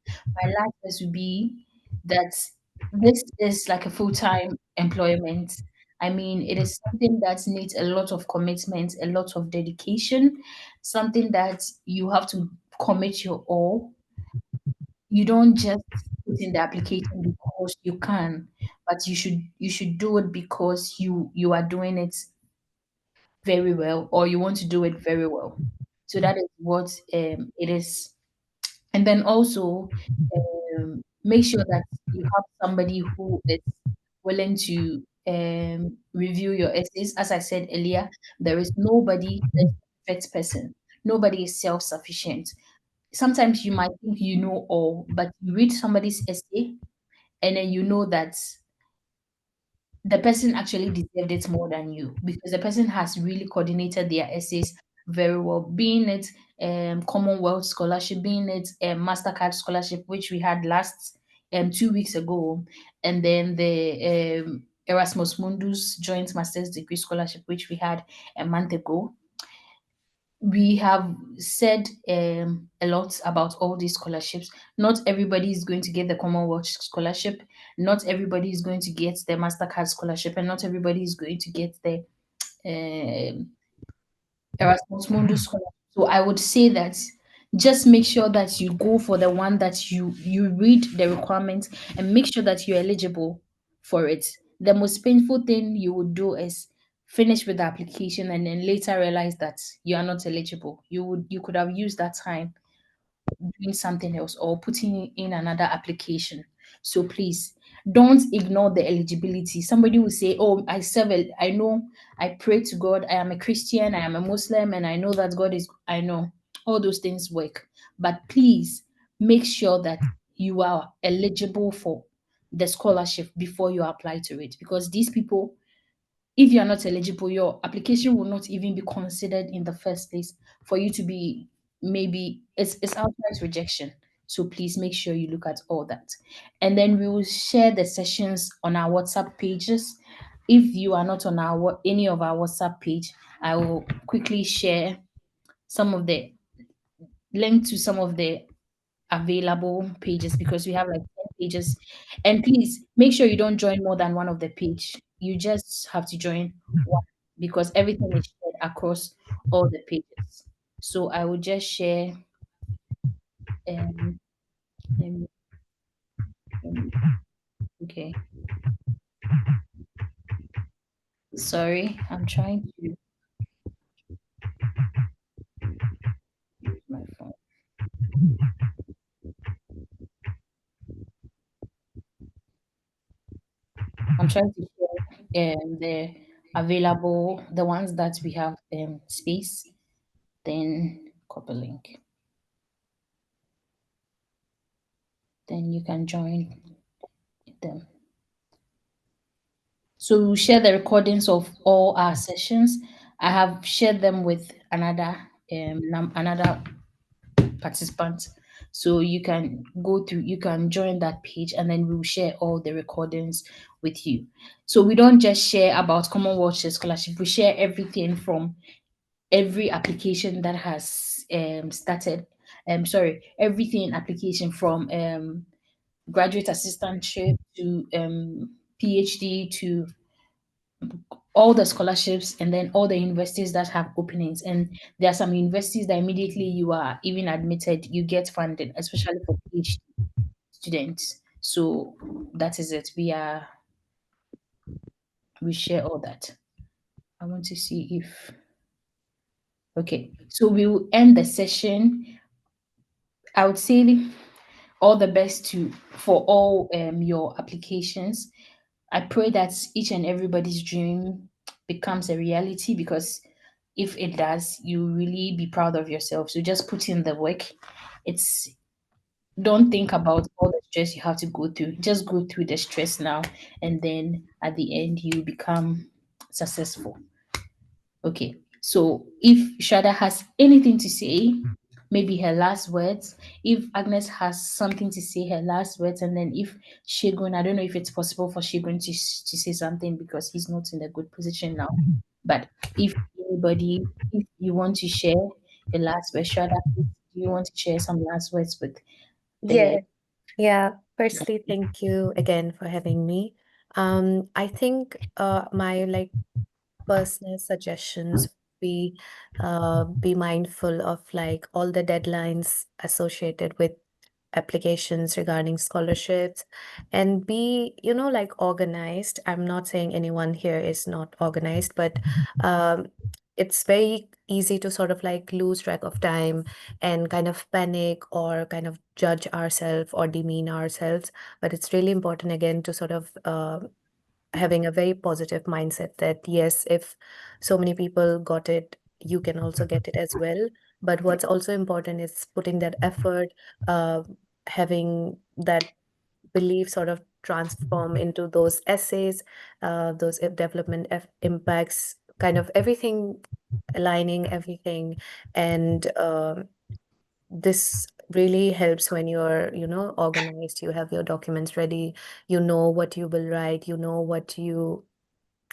Speaker 1: my last words would be that this is like a full-time employment. I mean, it is something that needs a lot of commitment, a lot of dedication, something that you have to commit your all. You don't just put in the application because you can, but you should do it because you are doing it very well, or you want to do it very well. So that is what it is. And then also make sure that you have somebody who is willing to review your essays. As I said earlier, there is nobody that's a perfect person. Nobody is self-sufficient. Sometimes you might think you know all, but you read somebody's essay and then you know that the person actually deserved it more than you, because the person has really coordinated their essays very well, being it Commonwealth Scholarship, being it MasterCard Scholarship, which we had last 2 weeks ago, and then the Erasmus Mundus Joint Master's Degree Scholarship, which we had a month ago. We have said a lot about all these scholarships. Not everybody is going to get the Commonwealth Scholarship. Not everybody is going to get the MasterCard Scholarship, and not everybody is going to get the um Erasmus Mundus Scholarship. So I would say that just make sure that you go for the one that you read the requirements and make sure that you're eligible for it. The most painful thing you would do is finish with the application and then later realize that you are not eligible. You could have used that time doing something else or putting in another application. So please don't ignore the eligibility. Somebody will say, "Oh, I know, I pray to God, I am a Christian, I am a Muslim, and I know that God is, I know all those things work." But please make sure that you are eligible for the scholarship before you apply to it, because these people, if you are not eligible, your application will not even be considered in the first place for you to be, maybe it's outright rejection. So please make sure you look at all that. And then we will share the sessions on our WhatsApp pages. If you are not on our any of our WhatsApp page, I will quickly share some of the link to some of the available pages, because we have like 10 pages. And please make sure you don't join more than one of the page. You just have to join one, because everything is shared across all the pages. So I will just share um let me- let me- okay. Sorry, I'm trying to use my phone. I'm trying to share the available, the ones that we have space, then copy link. Then you can join them. So we'll share the recordings of all our sessions. I have shared them with another participant. So you can go through, you can join that page, and then we'll share all the recordings with you. So we don't just share about Commonwealth Scholarship, we share everything from every application that has started. Sorry, everything in application from graduate assistantship to PhD to all the scholarships, and then all the universities that have openings. And there are some universities that immediately you are even admitted, you get funded, especially for PhD students. So that is it. We share all that. I want to see if okay. So we will end the session. I would say all the best to for all your applications. I pray that each and everybody's dream becomes a reality, because if it does, you really be proud of yourself. So just put in the work. It's Don't think about all the stress you have to go through. Just go through the stress now, and then at the end you become successful. Okay. So if Shada has anything to say, maybe her last words. If Agnes has something to say, her last words, and then if Shegun, I don't know if it's possible for Shegun to say something because he's not in a good position now. But if anybody, if you want to share the last word, Shada, do you want to share some last words with the
Speaker 4: Yeah, yeah. Firstly, thank you again for having me. I think my like personal suggestions be mindful of like all the deadlines associated with applications regarding scholarships, and be, like organized. I'm not saying anyone here is not organized, but um, it's very easy to sort of like lose track of time and kind of panic or kind of judge ourselves or demean ourselves. But it's really important again to sort of having a very positive mindset that yes, if so many people got it, you can also get it as well. But what's also important is putting that effort, uh, having that belief sort of transform into those essays, those development impacts, kind of everything, aligning everything. And this really helps when you're, organized, you have your documents ready, you know what you will write, you know what you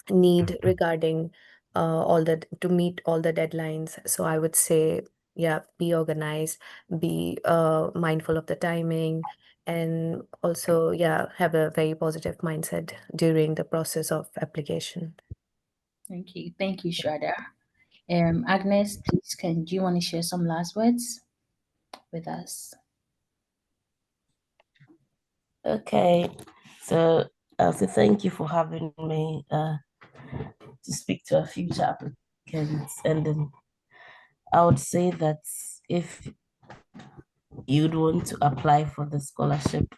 Speaker 4: need regarding all that to meet all the deadlines. So I would say, yeah, be organized, be mindful of the timing, and also, yeah, have a very positive mindset during the process of application.
Speaker 1: Thank you, Shraddha. Agnes, please, do you want to share some last words with us?
Speaker 3: Okay, so I'll say thank you for having me to speak to our future applicants. And then I would say that if you'd want to apply for the scholarship,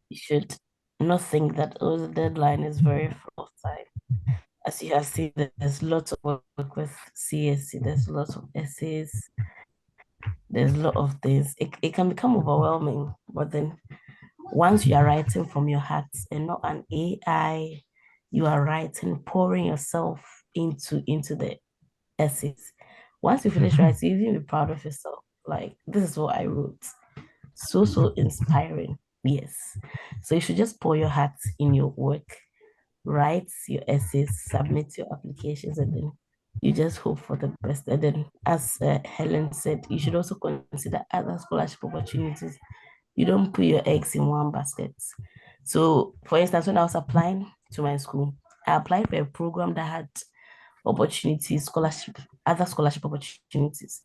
Speaker 3: you should not think that, oh, the deadline is very full of time. As you have seen, there's lots of work with CSC, there's lots of essays, there's a lot of things. It can become overwhelming, but then once you are writing from your heart and not an AI, you are writing, pouring yourself into the essays. Once you finish writing, you even be proud of yourself. Like, this is what I wrote. So inspiring. Yes. So you should just pour your heart in your work, write your essays, submit your applications, and then you just hope for the best. And then, as Helen said, you should also consider other scholarship opportunities. You don't put your eggs in one basket. So, for instance, when I was applying to my school, I applied for a program that had opportunities, scholarship, other scholarship opportunities.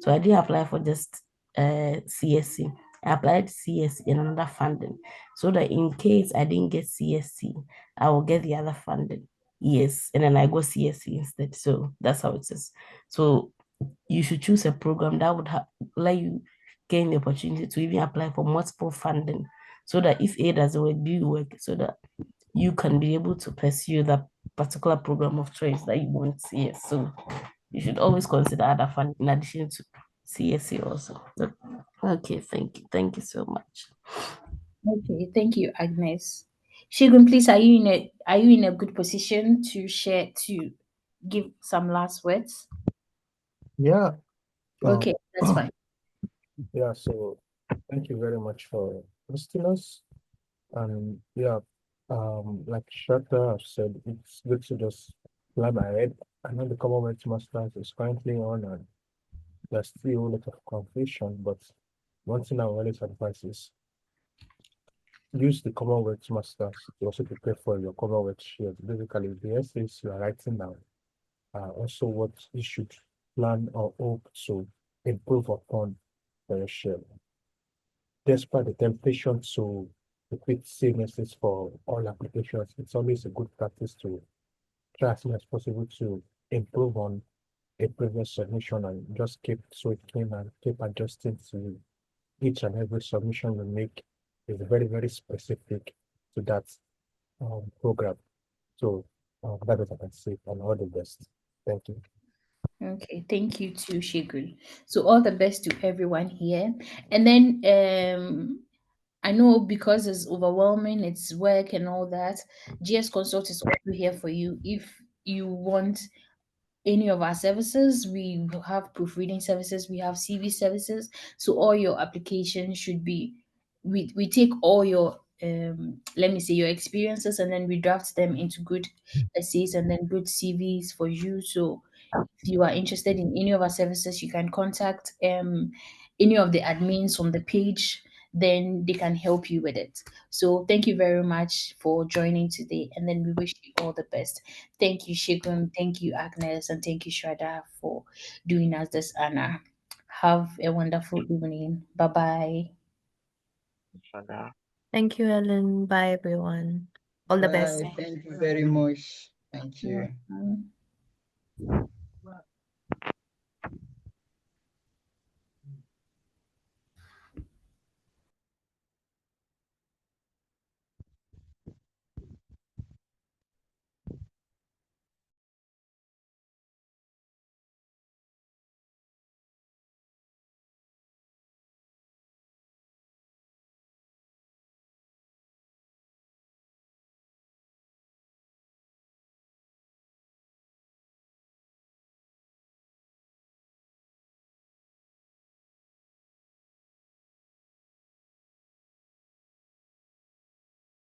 Speaker 3: So I didn't apply for just CSC. I applied CSC and another funding so that in case I didn't get CSC, I will get the other funding. Yes, and then I go CSC instead. So that's how it is. So you should choose a program that would let you gain the opportunity to even apply for multiple funding so that if A doesn't work, B will work so that you can be able to pursue that particular program of choice that you want. Yes, so you should always consider other funding in addition to CSC also. Okay, thank you so much.
Speaker 1: Okay, thank you, Agnes. Shigun, please, are you in a good position to give some last words?
Speaker 2: Yeah.
Speaker 1: Okay, that's fine.
Speaker 2: Yeah. So thank you very much for hosting us. And yeah, like Shata have said, it's good to just plan ahead. I know the Commonwealth Masters is currently on, and there's still a lot of confusion, but one thing I always advise is use the Commonwealth Masters to also prepare for your Commonwealth Shield. Basically, the essays you are writing now are also what you should plan or hope to improve upon for your shield. Despite the temptation to repeat same essays for all applications, it's always a good practice to try as much as possible to improve on a previous submission and just keep tweaking and keep adjusting to each and every submission you make is very, very specific to that program. So that is what I can say, and all the best. Thank you.
Speaker 1: Okay, thank you to Shigun. So all the best to everyone here. And then I know because it's overwhelming, it's work and all that. GS Consult is also here for you if you want any of our services. We have proofreading services, we have CV services. So all your applications should be, we take all your let me say your experiences, and then we draft them into good essays and then good CVs for you. So if you are interested in any of our services, you can contact any of the admins on the page, then they can help you with it. So thank you very much for joining today, and then we wish you all the best. Thank you, Shigun. Thank you, Agnes, and thank you, Shraddha, for doing us this honor. Have a wonderful evening. Bye bye.
Speaker 6: for that.
Speaker 4: Thank you, Helen. Bye, everyone. All the best.
Speaker 7: Bye. Thank you very much. Thank
Speaker 1: Yeah.
Speaker 7: you.